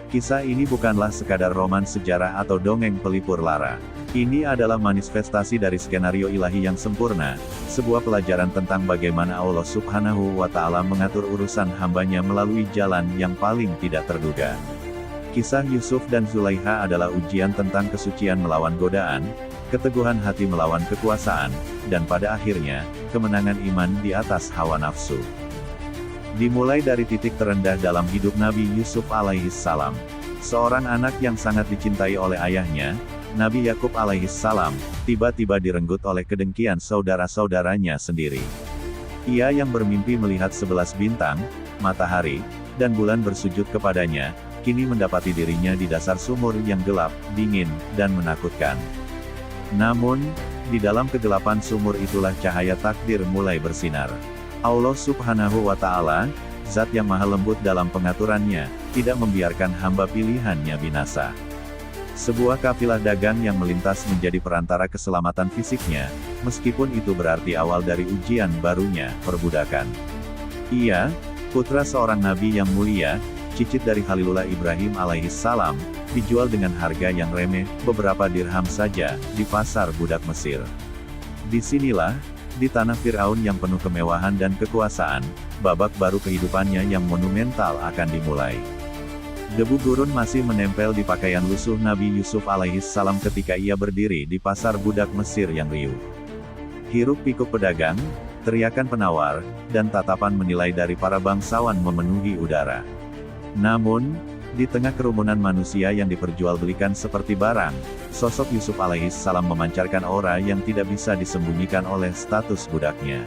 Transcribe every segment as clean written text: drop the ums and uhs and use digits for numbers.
Kisah ini bukanlah sekadar roman sejarah atau dongeng pelipur lara. Ini adalah manifestasi dari skenario ilahi yang sempurna, sebuah pelajaran tentang bagaimana Allah Subhanahu wa Ta'ala mengatur urusan hambanya melalui jalan yang paling tidak terduga. Kisah Yusuf dan Zulaikha adalah ujian tentang kesucian melawan godaan, keteguhan hati melawan kekuasaan, dan pada akhirnya, kemenangan iman di atas hawa nafsu. Dimulai dari titik terendah dalam hidup Nabi Yusuf alaihissalam. Seorang anak yang sangat dicintai oleh ayahnya, Nabi Yakub alaihissalam, tiba-tiba direnggut oleh kedengkian saudara-saudaranya sendiri. Ia yang bermimpi melihat 11 bintang, matahari, dan bulan bersujud kepadanya, kini mendapati dirinya di dasar sumur yang gelap, dingin, dan menakutkan. Namun, di dalam kegelapan sumur itulah cahaya takdir mulai bersinar. Allah Subhanahu wa Ta'ala, Zat yang maha lembut dalam pengaturannya, tidak membiarkan hamba pilihannya binasa. Sebuah kafilah dagang yang melintas menjadi perantara keselamatan fisiknya, meskipun itu berarti awal dari ujian barunya, perbudakan. Ia, putra seorang nabi yang mulia, cicit dari Khalilullah Ibrahim alaihissalam, dijual dengan harga yang remeh, beberapa dirham saja, di pasar budak Mesir. Disinilah, di tanah Fir'aun yang penuh kemewahan dan kekuasaan, babak baru kehidupannya yang monumental akan dimulai. Debu gurun masih menempel di pakaian lusuh Nabi Yusuf alaihissalam ketika ia berdiri di pasar budak Mesir yang riuh. Hiruk pikuk pedagang, teriakan penawar, dan tatapan menilai dari para bangsawan memenuhi udara. Namun, di tengah kerumunan manusia yang diperjualbelikan seperti barang, sosok Yusuf alaihissalam memancarkan aura yang tidak bisa disembunyikan oleh status budaknya.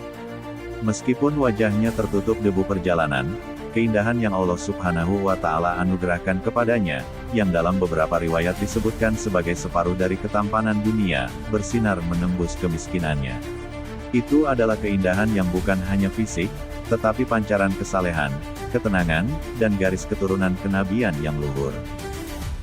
Meskipun wajahnya tertutup debu perjalanan, keindahan yang Allah Subhanahu wa Ta'ala anugerahkan kepadanya, yang dalam beberapa riwayat disebutkan sebagai separuh dari ketampanan dunia, bersinar menembus kemiskinannya. Itu adalah keindahan yang bukan hanya fisik, tetapi pancaran kesalehan, ketenangan, dan garis keturunan kenabian yang luhur.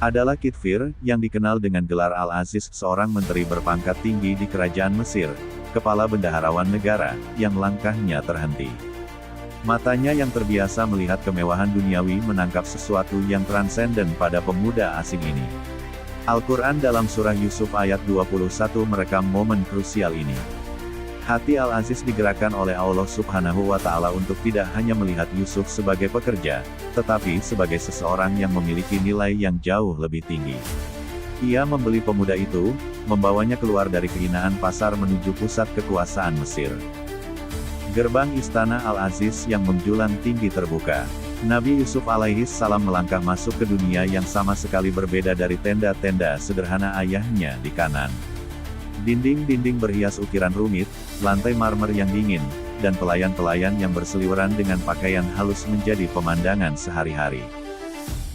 Adalah Kitfir, yang dikenal dengan gelar Al-Aziz, seorang menteri berpangkat tinggi di kerajaan Mesir, kepala bendaharawan negara, yang langkahnya terhenti. Matanya yang terbiasa melihat kemewahan duniawi menangkap sesuatu yang transenden pada pemuda asing ini. Al-Quran dalam surah Yusuf ayat 21 merekam momen krusial ini. Hati Al-Aziz digerakkan oleh Allah Subhanahu wa Ta'ala untuk tidak hanya melihat Yusuf sebagai pekerja, tetapi sebagai seseorang yang memiliki nilai yang jauh lebih tinggi. Ia membeli pemuda itu, membawanya keluar dari kehinaan pasar menuju pusat kekuasaan Mesir. Gerbang istana Al-Aziz yang menjulang tinggi terbuka. Nabi Yusuf alaihissalam melangkah masuk ke dunia yang sama sekali berbeda dari tenda-tenda sederhana ayahnya di kanan. Dinding-dinding berhias ukiran rumit, lantai marmer yang dingin, dan pelayan-pelayan yang berseliweran dengan pakaian halus menjadi pemandangan sehari-hari.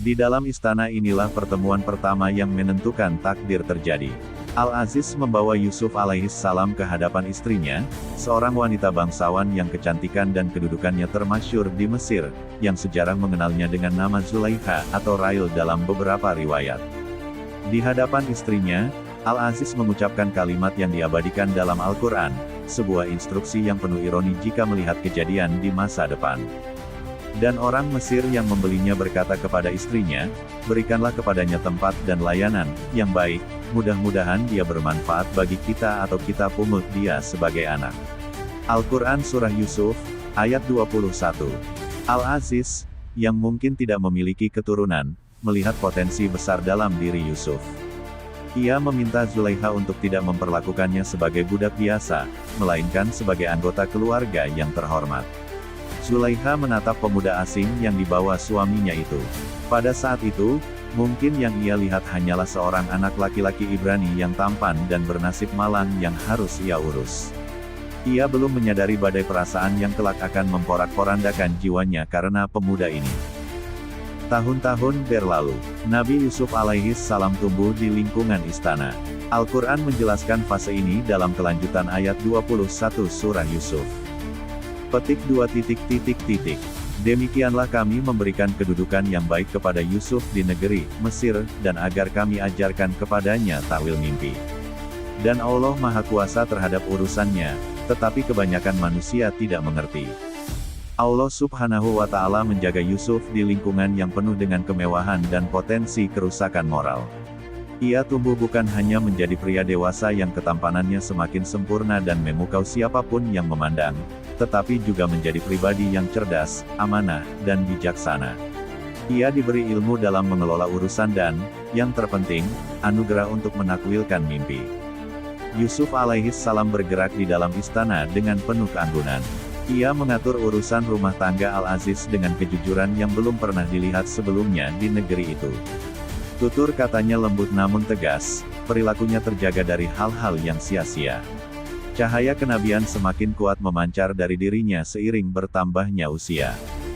Di dalam istana inilah pertemuan pertama yang menentukan takdir terjadi. Al-Aziz membawa Yusuf alaihissalam ke hadapan istrinya, seorang wanita bangsawan yang kecantikan dan kedudukannya termasyhur di Mesir, yang sejarah mengenalnya dengan nama Zulaikha atau Rail dalam beberapa riwayat. Di hadapan istrinya, Al-Aziz mengucapkan kalimat yang diabadikan dalam Al-Quran, sebuah instruksi yang penuh ironi jika melihat kejadian di masa depan. Dan orang Mesir yang membelinya berkata kepada istrinya, berikanlah kepadanya tempat dan layanan yang baik, mudah-mudahan dia bermanfaat bagi kita atau kita pungut dia sebagai anak. Al-Quran Surah Yusuf, ayat 21. Al-Aziz, yang mungkin tidak memiliki keturunan, melihat potensi besar dalam diri Yusuf. Ia meminta Zulaikha untuk tidak memperlakukannya sebagai budak biasa, melainkan sebagai anggota keluarga yang terhormat. Zulaikha menatap pemuda asing yang dibawa suaminya itu. Pada saat itu, mungkin yang ia lihat hanyalah seorang anak laki-laki Ibrani yang tampan dan bernasib malang yang harus ia urus. Ia belum menyadari badai perasaan yang kelak akan memporak-porandakan jiwanya karena pemuda ini. Tahun-tahun berlalu, Nabi Yusuf alaihissalam tumbuh di lingkungan istana. Al-Quran menjelaskan fase ini dalam kelanjutan ayat 21 surah Yusuf. Petik 2. Demikianlah kami memberikan kedudukan yang baik kepada Yusuf di negeri Mesir, dan agar kami ajarkan kepadanya ta'wil mimpi. Dan Allah Maha Kuasa terhadap urusannya, tetapi kebanyakan manusia tidak mengerti. Allah Subhanahu wa Ta'ala menjaga Yusuf di lingkungan yang penuh dengan kemewahan dan potensi kerusakan moral. Ia tumbuh bukan hanya menjadi pria dewasa yang ketampanannya semakin sempurna dan memukau siapapun yang memandang, tetapi juga menjadi pribadi yang cerdas, amanah, dan bijaksana. Ia diberi ilmu dalam mengelola urusan dan, yang terpenting, anugerah untuk menakwilkan mimpi. Yusuf alaihi salam bergerak di dalam istana dengan penuh keanggunan. Ia mengatur urusan rumah tangga Al-Aziz dengan kejujuran yang belum pernah dilihat sebelumnya di negeri itu. Tutur katanya lembut namun tegas, perilakunya terjaga dari hal-hal yang sia-sia. Cahaya kenabian semakin kuat memancar dari dirinya seiring bertambahnya usia.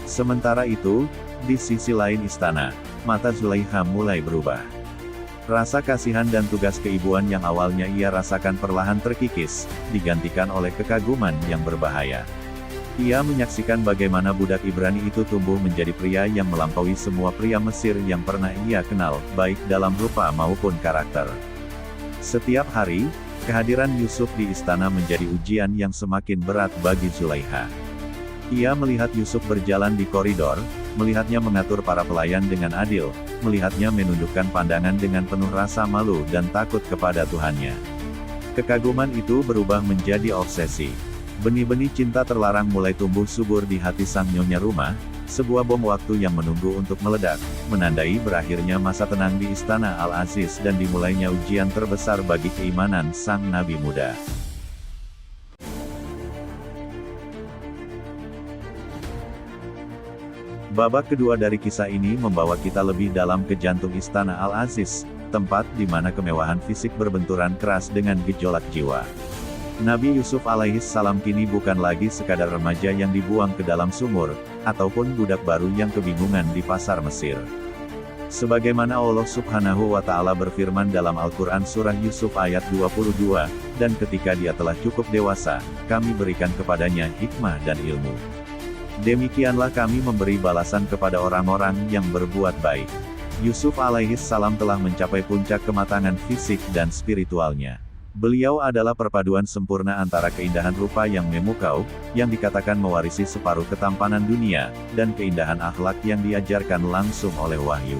Sementara itu, di sisi lain istana, mata Zulaikha mulai berubah. Rasa kasihan dan tugas keibuan yang awalnya ia rasakan perlahan terkikis, digantikan oleh kekaguman yang berbahaya. Ia menyaksikan bagaimana budak Ibrani itu tumbuh menjadi pria yang melampaui semua pria Mesir yang pernah ia kenal, baik dalam rupa maupun karakter. Setiap hari, kehadiran Yusuf di istana menjadi ujian yang semakin berat bagi Zulaikha. Ia melihat Yusuf berjalan di koridor, melihatnya mengatur para pelayan dengan adil, melihatnya menundukkan pandangan dengan penuh rasa malu dan takut kepada Tuhannya. Kekaguman itu berubah menjadi obsesi. Benih-benih cinta terlarang mulai tumbuh subur di hati sang nyonya rumah, sebuah bom waktu yang menunggu untuk meledak, menandai berakhirnya masa tenang di istana Al-Aziz dan dimulainya ujian terbesar bagi keimanan sang nabi muda. Babak kedua dari kisah ini membawa kita lebih dalam ke jantung istana Al-Aziz, tempat di mana kemewahan fisik berbenturan keras dengan gejolak jiwa. Nabi Yusuf alaihi salam kini bukan lagi sekadar remaja yang dibuang ke dalam sumur, ataupun budak baru yang kebingungan di pasar Mesir. Sebagaimana Allah Subhanahu wa Ta'ala berfirman dalam Al-Quran Surah Yusuf ayat 22, dan ketika dia telah cukup dewasa, kami berikan kepadanya hikmah dan ilmu. Demikianlah kami memberi balasan kepada orang-orang yang berbuat baik. Yusuf alaihi salam telah mencapai puncak kematangan fisik dan spiritualnya. Beliau adalah perpaduan sempurna antara keindahan rupa yang memukau, yang dikatakan mewarisi separuh ketampanan dunia, dan keindahan akhlak yang diajarkan langsung oleh wahyu.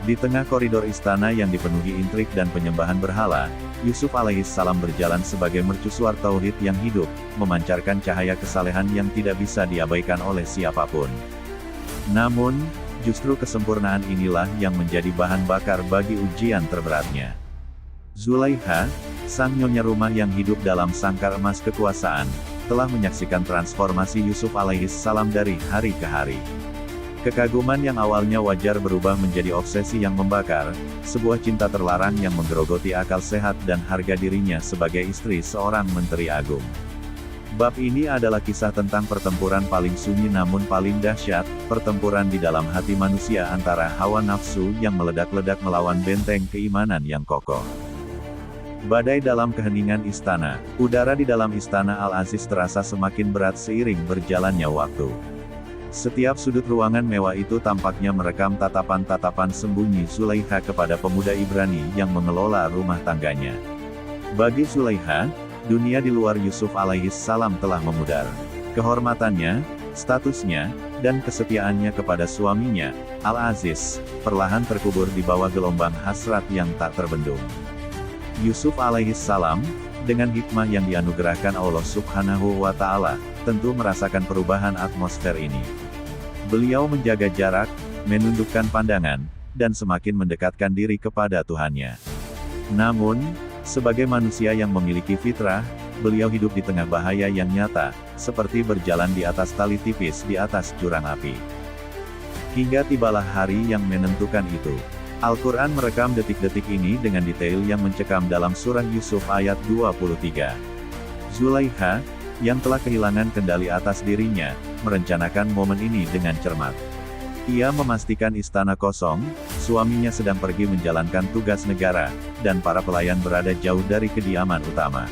Di tengah koridor istana yang dipenuhi intrik dan penyembahan berhala, Yusuf alaihi salam berjalan sebagai mercusuar tauhid yang hidup, memancarkan cahaya kesalehan yang tidak bisa diabaikan oleh siapapun. Namun, justru kesempurnaan inilah yang menjadi bahan bakar bagi ujian terberatnya. Zulaikha, sang nyonya rumah yang hidup dalam sangkar emas kekuasaan, telah menyaksikan transformasi Yusuf alaihi salam dari hari ke hari. Kekaguman yang awalnya wajar berubah menjadi obsesi yang membakar, sebuah cinta terlarang yang menggerogoti akal sehat dan harga dirinya sebagai istri seorang menteri agung. Bab ini adalah kisah tentang pertempuran paling sunyi namun paling dahsyat, pertempuran di dalam hati manusia antara hawa nafsu yang meledak-ledak melawan benteng keimanan yang kokoh. Badai dalam keheningan istana, udara di dalam istana Al-Aziz terasa semakin berat seiring berjalannya waktu. Setiap sudut ruangan mewah itu tampaknya merekam tatapan-tatapan sembunyi Zulaikha kepada pemuda Ibrani yang mengelola rumah tangganya. Bagi Zulaikha, dunia di luar Yusuf alaihi salam telah memudar. Kehormatannya, statusnya, dan kesetiaannya kepada suaminya, Al-Aziz, perlahan terkubur di bawah gelombang hasrat yang tak terbendung. Yusuf alaihi salam, dengan hikmah yang dianugerahkan Allah Subhanahu wa Ta'ala, tentu merasakan perubahan atmosfer ini. Beliau menjaga jarak, menundukkan pandangan, dan semakin mendekatkan diri kepada Tuhannya. Namun, sebagai manusia yang memiliki fitrah, beliau hidup di tengah bahaya yang nyata, seperti berjalan di atas tali tipis di atas jurang api. Hingga tibalah hari yang menentukan itu. Al-Quran merekam detik-detik ini dengan detail yang mencekam dalam surah Yusuf ayat 23. Zulaikha, yang telah kehilangan kendali atas dirinya, merencanakan momen ini dengan cermat. Ia memastikan istana kosong, suaminya sedang pergi menjalankan tugas negara, dan para pelayan berada jauh dari kediaman utama.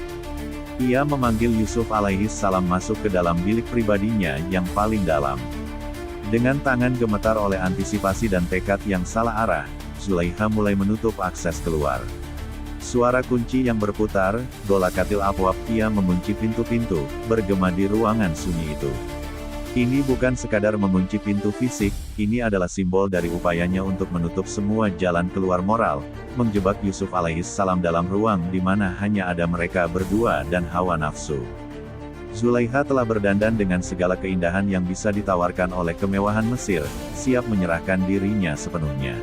Ia memanggil Yusuf alaihi salam masuk ke dalam bilik pribadinya yang paling dalam. Dengan tangan gemetar oleh antisipasi dan tekad yang salah arah, Zulaikha mulai menutup akses keluar. Suara kunci yang berputar, golakatil abwab, ia mengunci pintu-pintu, bergema di ruangan sunyi itu. Ini bukan sekadar mengunci pintu fisik, ini adalah simbol dari upayanya untuk menutup semua jalan keluar moral, menjebak Yusuf alaihissalam dalam ruang di mana hanya ada mereka berdua dan hawa nafsu. Zulaikha telah berdandan dengan segala keindahan yang bisa ditawarkan oleh kemewahan Mesir, siap menyerahkan dirinya sepenuhnya.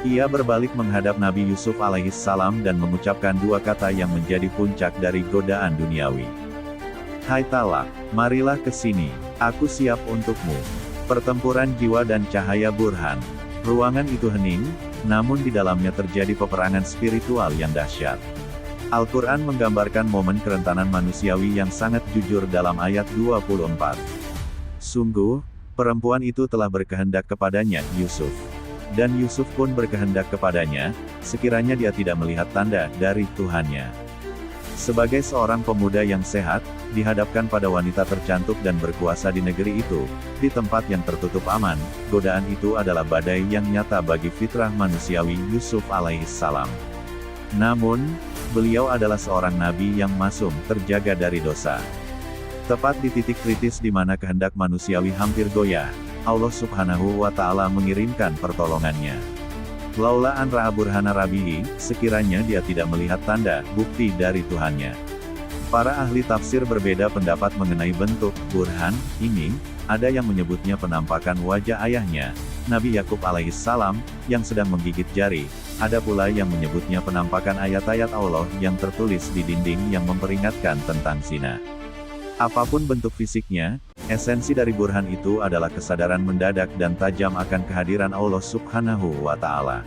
Ia berbalik menghadap Nabi Yusuf alaihissalam dan mengucapkan dua kata yang menjadi puncak dari godaan duniawi. Hai Talak, marilah ke sini, aku siap untukmu. Pertempuran jiwa dan cahaya burhan. Ruangan itu hening, namun di dalamnya terjadi peperangan spiritual yang dahsyat. Al-Quran menggambarkan momen kerentanan manusiawi yang sangat jujur dalam ayat 24. Sungguh, perempuan itu telah berkehendak kepadanya, Yusuf. Dan Yusuf pun berkehendak kepadanya, sekiranya dia tidak melihat tanda dari Tuhannya. Sebagai seorang pemuda yang sehat, dihadapkan pada wanita tercantik dan berkuasa di negeri itu, di tempat yang tertutup aman, godaan itu adalah badai yang nyata bagi fitrah manusiawi Yusuf alaihissalam. Namun, beliau adalah seorang nabi yang maksum, terjaga dari dosa. Tepat di titik kritis di mana kehendak manusiawi hampir goyah, Allah subhanahu wa ta'ala mengirimkan pertolongannya. Laula an ra'a burhana rabbihi, sekiranya dia tidak melihat tanda, bukti dari Tuhannya. Para ahli tafsir berbeda pendapat mengenai bentuk burhan ini, ada yang menyebutnya penampakan wajah ayahnya, Nabi Yakub alaihissalam, yang sedang menggigit jari, ada pula yang menyebutnya penampakan ayat-ayat Allah yang tertulis di dinding yang memperingatkan tentang zina. Apapun bentuk fisiknya, esensi dari burhan itu adalah kesadaran mendadak dan tajam akan kehadiran Allah subhanahu wa ta'ala.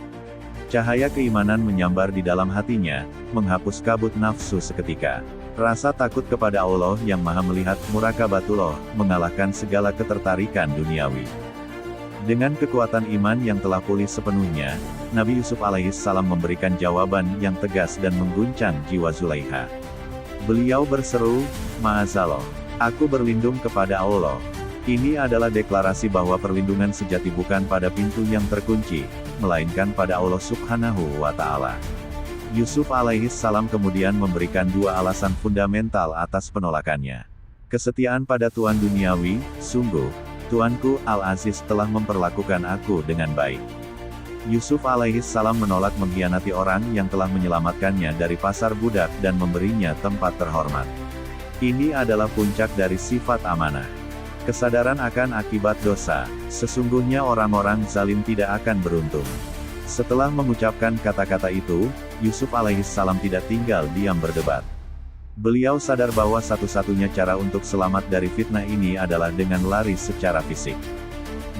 Cahaya keimanan menyambar di dalam hatinya, menghapus kabut nafsu seketika. Rasa takut kepada Allah yang maha melihat, murakabatullah, mengalahkan segala ketertarikan duniawi. Dengan kekuatan iman yang telah pulih sepenuhnya, Nabi Yusuf alaihissalam memberikan jawaban yang tegas dan mengguncang jiwa Zulaikha. Beliau berseru, Ma'azallah, aku berlindung kepada Allah. Ini adalah deklarasi bahwa perlindungan sejati bukan pada pintu yang terkunci, melainkan pada Allah subhanahu wa ta'ala. Yusuf alaihissalam kemudian memberikan dua alasan fundamental atas penolakannya. Kesetiaan pada Tuan duniawi, sungguh, Tuanku Al-Aziz telah memperlakukan aku dengan baik. Yusuf alaihissalam menolak mengkhianati orang yang telah menyelamatkannya dari pasar budak dan memberinya tempat terhormat. Ini adalah puncak dari sifat amanah. Kesadaran akan akibat dosa, sesungguhnya orang-orang zalim tidak akan beruntung. Setelah mengucapkan kata-kata itu, Yusuf alaihissalam tidak tinggal diam berdebat. Beliau sadar bahwa satu-satunya cara untuk selamat dari fitnah ini adalah dengan lari secara fisik.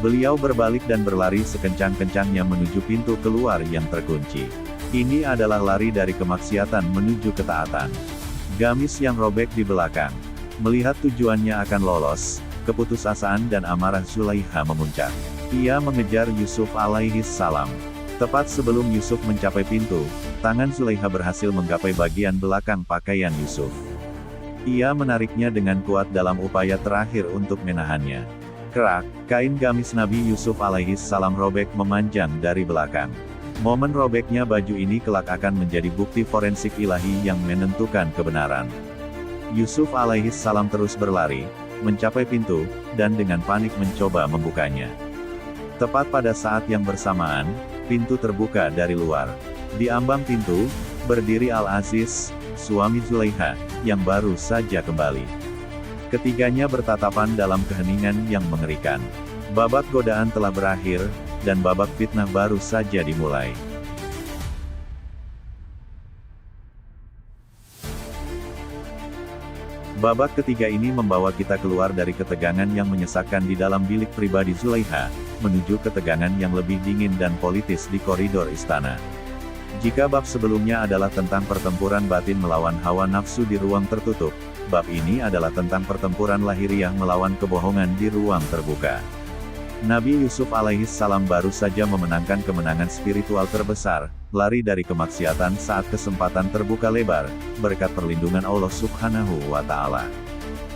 Beliau berbalik dan berlari sekencang-kencangnya menuju pintu keluar yang terkunci. Ini adalah lari dari kemaksiatan menuju ketaatan. Gamis yang robek di belakang. Melihat tujuannya akan lolos, keputusasaan dan amarah Zulaikha memuncak. Ia mengejar Yusuf alaihissalam. Tepat sebelum Yusuf mencapai pintu, tangan Zulaikha berhasil menggapai bagian belakang pakaian Yusuf. Ia menariknya dengan kuat dalam upaya terakhir untuk menahannya. Kerak, kain gamis Nabi Yusuf alaihissalam robek memanjang dari belakang. Momen robeknya baju ini kelak akan menjadi bukti forensik ilahi yang menentukan kebenaran. Yusuf alaihissalam terus berlari, mencapai pintu, dan dengan panik mencoba membukanya. Tepat pada saat yang bersamaan, pintu terbuka dari luar. Di ambang pintu, berdiri Al-Aziz, suami Zulaikha, yang baru saja kembali. Ketiganya bertatapan dalam keheningan yang mengerikan. Babak godaan telah berakhir, dan babak fitnah baru saja dimulai. Babak ketiga ini membawa kita keluar dari ketegangan yang menyesakkan di dalam bilik pribadi Zulaikha, menuju ketegangan yang lebih dingin dan politis di koridor istana. Jika bab sebelumnya adalah tentang pertempuran batin melawan hawa nafsu di ruang tertutup, bab ini adalah tentang pertempuran lahiriah melawan kebohongan di ruang terbuka. Nabi Yusuf alaihissalam baru saja memenangkan kemenangan spiritual terbesar, lari dari kemaksiatan saat kesempatan terbuka lebar, berkat perlindungan Allah subhanahu wa ta'ala.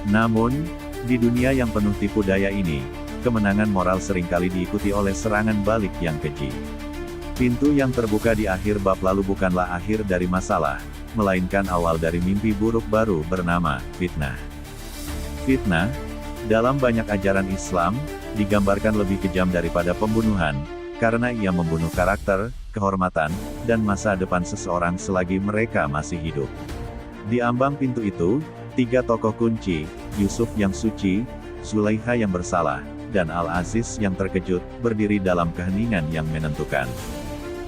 Namun, di dunia yang penuh tipu daya ini, kemenangan moral seringkali diikuti oleh serangan balik yang keji. Pintu yang terbuka di akhir bab lalu bukanlah akhir dari masalah, melainkan awal dari mimpi buruk baru bernama fitnah. Fitnah, Dalam banyak ajaran Islam, digambarkan lebih kejam daripada pembunuhan, karena ia membunuh karakter, kehormatan, dan masa depan seseorang selagi mereka masih hidup. Di ambang pintu itu, 3 tokoh kunci, Yusuf yang suci, Zulaikha yang bersalah, dan Al-Aziz yang terkejut, berdiri dalam keheningan yang menentukan.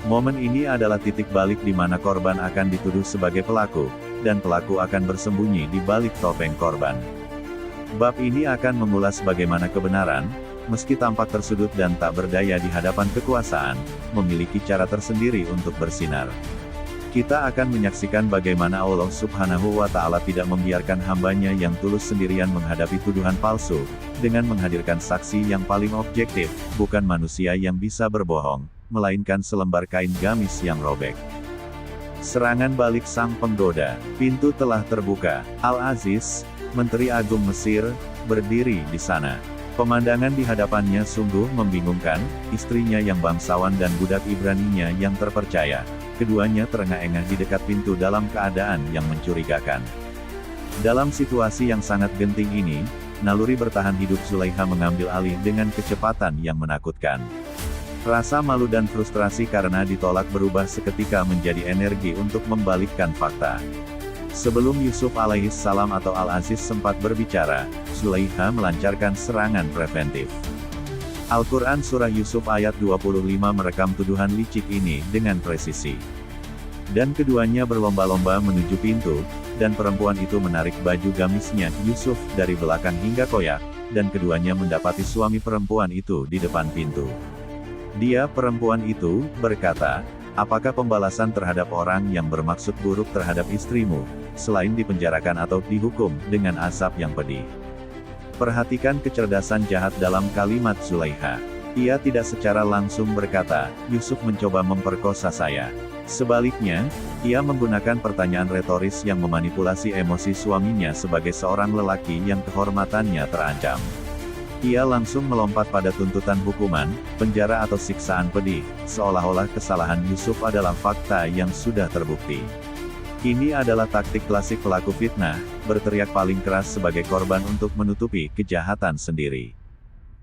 Momen ini adalah titik balik di mana korban akan dituduh sebagai pelaku, dan pelaku akan bersembunyi di balik topeng korban. Bab ini akan mengulas bagaimana kebenaran, meski tampak tersudut dan tak berdaya di hadapan kekuasaan, memiliki cara tersendiri untuk bersinar. Kita akan menyaksikan bagaimana Allah Subhanahu wa Ta'ala tidak membiarkan hambanya yang tulus sendirian menghadapi tuduhan palsu, dengan menghadirkan saksi yang paling objektif, bukan manusia yang bisa berbohong, melainkan selembar kain gamis yang robek. Serangan balik sang penggoda. Pintu telah terbuka. Al-Aziz, Menteri Agung Mesir, berdiri di sana. Pemandangan di hadapannya sungguh membingungkan, istrinya yang bangsawan dan budak Ibraninya yang terpercaya. Keduanya terengah-engah di dekat pintu dalam keadaan yang mencurigakan. Dalam situasi yang sangat genting ini, naluri bertahan hidup Zulaikha mengambil alih dengan kecepatan yang menakutkan. Rasa malu dan frustrasi karena ditolak berubah seketika menjadi energi untuk membalikkan fakta. Sebelum Yusuf alaihissalam atau Al-Aziz sempat berbicara, Zulaikha melancarkan serangan preventif. Al-Quran Surah Yusuf ayat 25 merekam tuduhan licik ini dengan presisi. Dan keduanya berlomba-lomba menuju pintu, dan perempuan itu menarik baju gamisnya Yusuf dari belakang hingga koyak, dan keduanya mendapati suami perempuan itu di depan pintu. Dia, perempuan itu, berkata, "Apakah pembalasan terhadap orang yang bermaksud buruk terhadap istrimu, selain dipenjarakan atau dihukum dengan azab yang pedih?" Perhatikan kecerdasan jahat dalam kalimat Zulaikha. Ia tidak secara langsung berkata, "Yusuf mencoba memperkosa saya." Sebaliknya, ia menggunakan pertanyaan retoris yang memanipulasi emosi suaminya sebagai seorang lelaki yang kehormatannya terancam. Ia langsung melompat pada tuntutan hukuman, penjara atau siksaan pedih, seolah-olah kesalahan Yusuf adalah fakta yang sudah terbukti. Ini adalah taktik klasik pelaku fitnah, berteriak paling keras sebagai korban untuk menutupi kejahatan sendiri.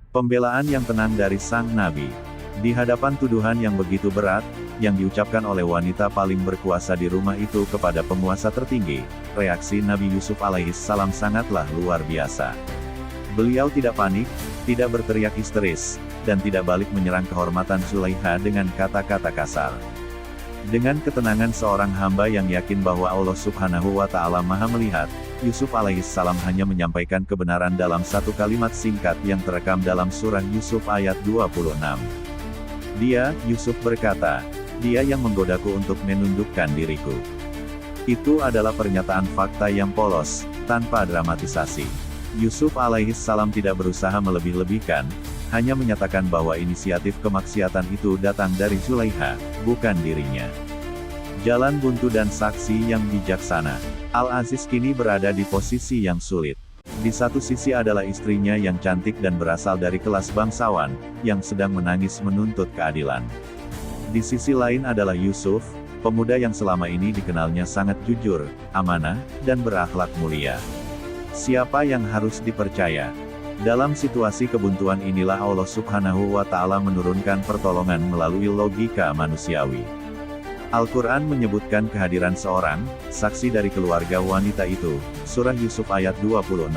Pembelaan yang tenang dari sang nabi. Di hadapan tuduhan yang begitu berat, yang diucapkan oleh wanita paling berkuasa di rumah itu kepada penguasa tertinggi, reaksi Nabi Yusuf alaihissalam sangatlah luar biasa. Beliau tidak panik, tidak berteriak histeris, dan tidak balik menyerang kehormatan Zulaikha dengan kata-kata kasar. Dengan ketenangan seorang hamba yang yakin bahwa Allah Subhanahu wa Ta'ala Maha Melihat, Yusuf alaihissalam hanya menyampaikan kebenaran dalam satu kalimat singkat yang terekam dalam surah Yusuf ayat 26. Dia, Yusuf berkata, "Dia yang menggodaku untuk menundukkan diriku." Itu adalah pernyataan fakta yang polos, tanpa dramatisasi. Yusuf alaihissalam tidak berusaha melebih-lebihkan, hanya menyatakan bahwa inisiatif kemaksiatan itu datang dari Zulaikha, bukan dirinya. Jalan buntu dan saksi yang bijaksana. Al-Aziz kini berada di posisi yang sulit. Di satu sisi adalah istrinya yang cantik dan berasal dari kelas bangsawan, yang sedang menangis menuntut keadilan. Di sisi lain adalah Yusuf, pemuda yang selama ini dikenalnya sangat jujur, amanah, dan berakhlak mulia. Siapa yang harus dipercaya? Dalam situasi kebuntuan inilah Allah Subhanahu wa Ta'ala menurunkan pertolongan melalui logika manusiawi. Al-Quran menyebutkan kehadiran seorang saksi dari keluarga wanita itu, surah Yusuf ayat 26.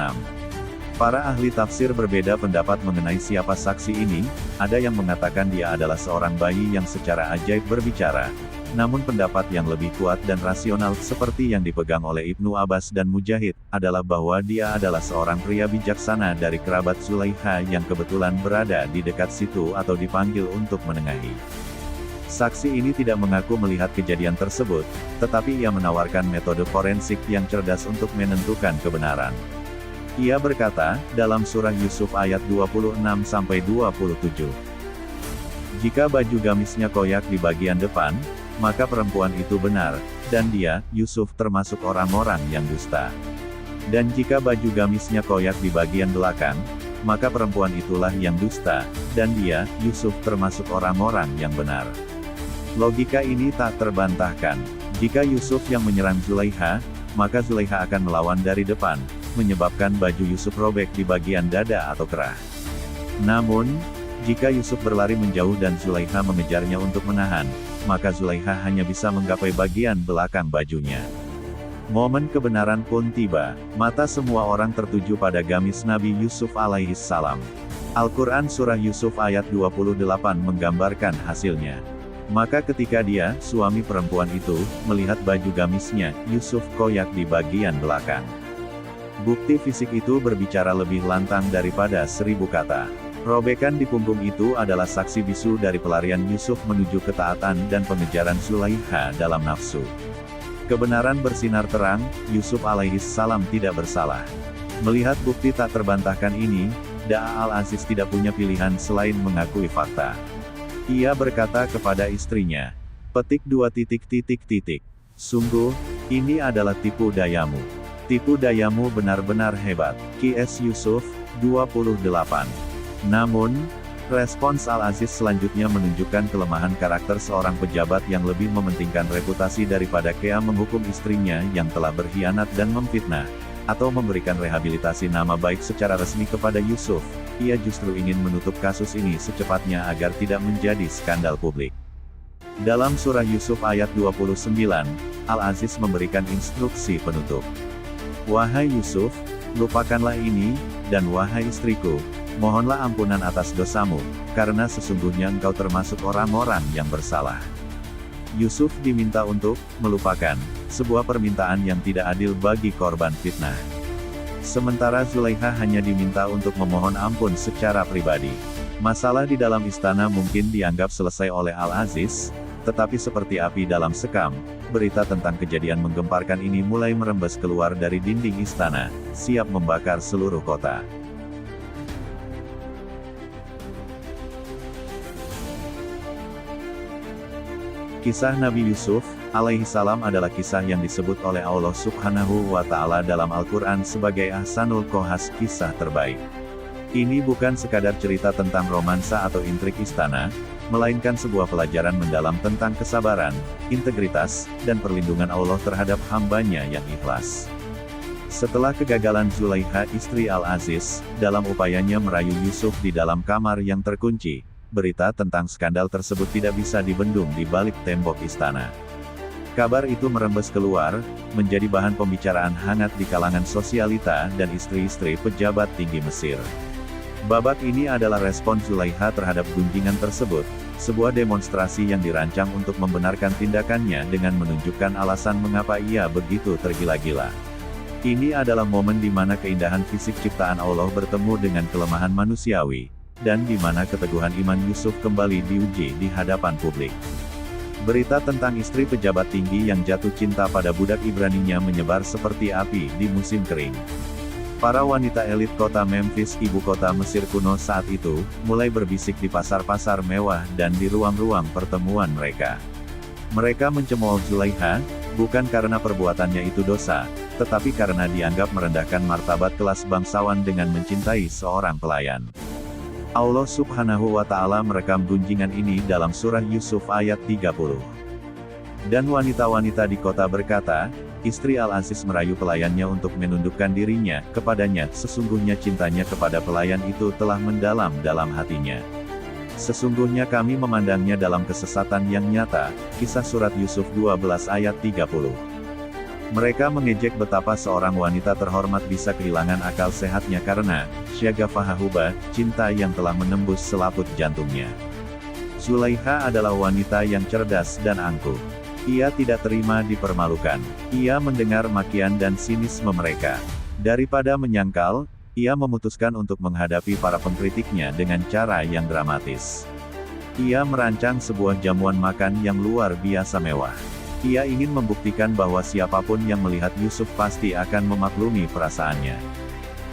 Para ahli tafsir berbeda pendapat mengenai siapa saksi ini, ada yang mengatakan dia adalah seorang bayi yang secara ajaib berbicara. Namun pendapat yang lebih kuat dan rasional seperti yang dipegang oleh Ibnu Abbas dan Mujahid, adalah bahwa dia adalah seorang pria bijaksana dari kerabat Zulaikha yang kebetulan berada di dekat situ atau dipanggil untuk menengahi. Saksi ini tidak mengaku melihat kejadian tersebut, tetapi ia menawarkan metode forensik yang cerdas untuk menentukan kebenaran. Ia berkata, dalam surah Yusuf ayat 26-27. Jika baju gamisnya koyak di bagian depan, maka perempuan itu benar, dan dia, Yusuf termasuk orang-orang yang dusta. Dan jika baju gamisnya koyak di bagian belakang, maka perempuan itulah yang dusta, dan dia, Yusuf termasuk orang-orang yang benar. Logika ini tak terbantahkan. Jika Yusuf yang menyerang Zulaikha, maka Zulaikha akan melawan dari depan, menyebabkan baju Yusuf robek di bagian dada atau kerah. Namun, jika Yusuf berlari menjauh dan Zulaikha mengejarnya untuk menahan, maka Zulaikha hanya bisa menggapai bagian belakang bajunya. Momen kebenaran pun tiba, mata semua orang tertuju pada gamis Nabi Yusuf alaihi salam. Al-Quran Surah Yusuf ayat 28 menggambarkan hasilnya. Maka ketika dia, suami perempuan itu, melihat baju gamisnya, Yusuf koyak di bagian belakang. Bukti fisik itu berbicara lebih lantang daripada 1000 kata. Robekan di punggung itu adalah saksi bisu dari pelarian Yusuf menuju ketaatan dan pengejaran Zulaikha dalam nafsu. Kebenaran bersinar terang, Yusuf alaihi salam tidak bersalah. Melihat bukti tak terbantahkan ini, Da'a Al-Aziz tidak punya pilihan selain mengakui fakta. Ia berkata kepada istrinya, "Petik 2. Sungguh, ini adalah tipu dayamu. Tipu dayamu benar-benar hebat." Qs Yusuf, 28. Namun, respons Al-Aziz selanjutnya menunjukkan kelemahan karakter seorang pejabat yang lebih mementingkan reputasi daripada menghukum istrinya yang telah berkhianat dan memfitnah, atau memberikan rehabilitasi nama baik secara resmi kepada Yusuf. Ia justru ingin menutup kasus ini secepatnya agar tidak menjadi skandal publik. Dalam surah Yusuf ayat 29, Al-Aziz memberikan instruksi penutup. "Wahai Yusuf, lupakanlah ini, dan wahai istriku, mohonlah ampunan atas dosamu, karena sesungguhnya engkau termasuk orang-orang yang bersalah." Yusuf diminta untuk melupakan, sebuah permintaan yang tidak adil bagi korban fitnah. Sementara Zulaikha hanya diminta untuk memohon ampun secara pribadi. Masalah di dalam istana mungkin dianggap selesai oleh Al-Aziz, tetapi seperti api dalam sekam, berita tentang kejadian menggemparkan ini mulai merembes keluar dari dinding istana, siap membakar seluruh kota. Kisah Nabi Yusuf, alaihi salam adalah kisah yang disebut oleh Allah Subhanahu wa Ta'ala dalam Al-Quran sebagai Ahsanul Qasas, kisah terbaik. Ini bukan sekadar cerita tentang romansa atau intrik istana, melainkan sebuah pelajaran mendalam tentang kesabaran, integritas, dan perlindungan Allah terhadap hambanya yang ikhlas. Setelah kegagalan Zulaikha istri Al-Aziz, dalam upayanya merayu Yusuf di dalam kamar yang terkunci, berita tentang skandal tersebut tidak bisa dibendung di balik tembok istana. Kabar itu merembes keluar, menjadi bahan pembicaraan hangat di kalangan sosialita dan istri-istri pejabat tinggi Mesir. Babak ini adalah respon Zulaikha terhadap gunjingan tersebut, sebuah demonstrasi yang dirancang untuk membenarkan tindakannya dengan menunjukkan alasan mengapa ia begitu tergila-gila. Ini adalah momen di mana keindahan fisik ciptaan Allah bertemu dengan kelemahan manusiawi, dan di mana keteguhan iman Yusuf kembali diuji di hadapan publik. Berita tentang istri pejabat tinggi yang jatuh cinta pada budak Ibraninya menyebar seperti api di musim kering. Para wanita elit kota Memphis, ibu kota Mesir kuno saat itu, mulai berbisik di pasar-pasar mewah dan di ruang-ruang pertemuan mereka. Mereka mencemooh Zulaikha, bukan karena perbuatannya itu dosa, tetapi karena dianggap merendahkan martabat kelas bangsawan dengan mencintai seorang pelayan. Allah Subhanahu wa Ta'ala merekam gunjingan ini dalam surah Yusuf ayat 30. Dan wanita-wanita di kota berkata, istri Al-Aziz merayu pelayannya untuk menundukkan dirinya kepadanya, sesungguhnya cintanya kepada pelayan itu telah mendalam dalam hatinya. Sesungguhnya kami memandangnya dalam kesesatan yang nyata. Kisah surat Yusuf 12 ayat 30. Mereka mengejek betapa seorang wanita terhormat bisa kehilangan akal sehatnya karena syaghafahuba, cinta yang telah menembus selaput jantungnya. Zulaikha adalah wanita yang cerdas dan angkuh. Ia tidak terima dipermalukan. Ia mendengar makian dan sinisme mereka. Daripada menyangkal, ia memutuskan untuk menghadapi para pengkritiknya dengan cara yang dramatis. Ia merancang sebuah jamuan makan yang luar biasa mewah. Ia ingin membuktikan bahwa siapapun yang melihat Yusuf pasti akan memaklumi perasaannya.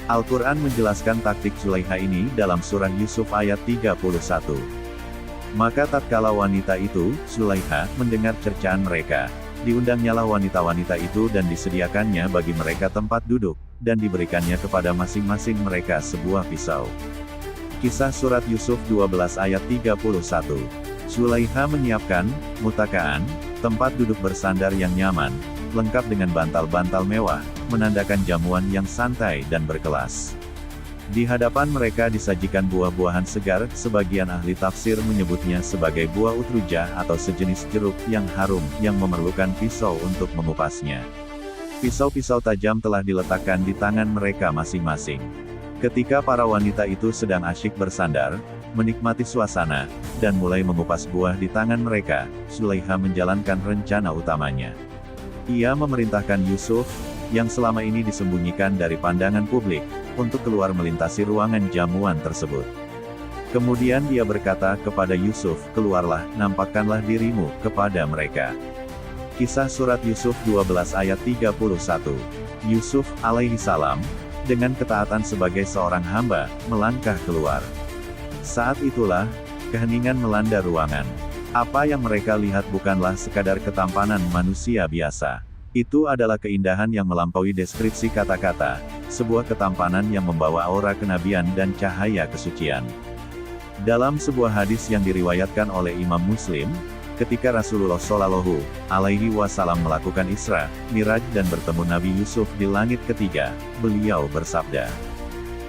Al-Quran menjelaskan taktik Zulaikha ini dalam surah Yusuf ayat 31. Maka tatkala wanita itu, Zulaikha, mendengar cercaan mereka, diundangnyalah wanita-wanita itu dan disediakannya bagi mereka tempat duduk, dan diberikannya kepada masing-masing mereka sebuah pisau. Kisah surat Yusuf 12 ayat 31. Zulaikha menyiapkan mutakaan, tempat duduk bersandar yang nyaman, lengkap dengan bantal-bantal mewah, menandakan jamuan yang santai dan berkelas. Di hadapan mereka disajikan buah-buahan segar, sebagian ahli tafsir menyebutnya sebagai buah utrujah atau sejenis jeruk yang harum, yang memerlukan pisau untuk mengupasnya. Pisau-pisau tajam telah diletakkan di tangan mereka masing-masing. Ketika para wanita itu sedang asyik bersandar, menikmati suasana, dan mulai mengupas buah di tangan mereka, Zulaikha menjalankan rencana utamanya. Ia memerintahkan Yusuf, yang selama ini disembunyikan dari pandangan publik, untuk keluar melintasi ruangan jamuan tersebut. Kemudian dia berkata kepada Yusuf, "Keluarlah, nampakkanlah dirimu kepada mereka." Kisah Surat Yusuf 12 ayat 31. Yusuf, alaihi salam, dengan ketaatan sebagai seorang hamba, melangkah keluar. Saat itulah, keheningan melanda ruangan. Apa yang mereka lihat bukanlah sekadar ketampanan manusia biasa. Itu adalah keindahan yang melampaui deskripsi kata-kata, sebuah ketampanan yang membawa aura kenabian dan cahaya kesucian. Dalam sebuah hadis yang diriwayatkan oleh Imam Muslim, ketika Rasulullah Shallallahu Alaihi Wasallam melakukan Isra, Miraj dan bertemu Nabi Yusuf di langit ketiga, beliau bersabda,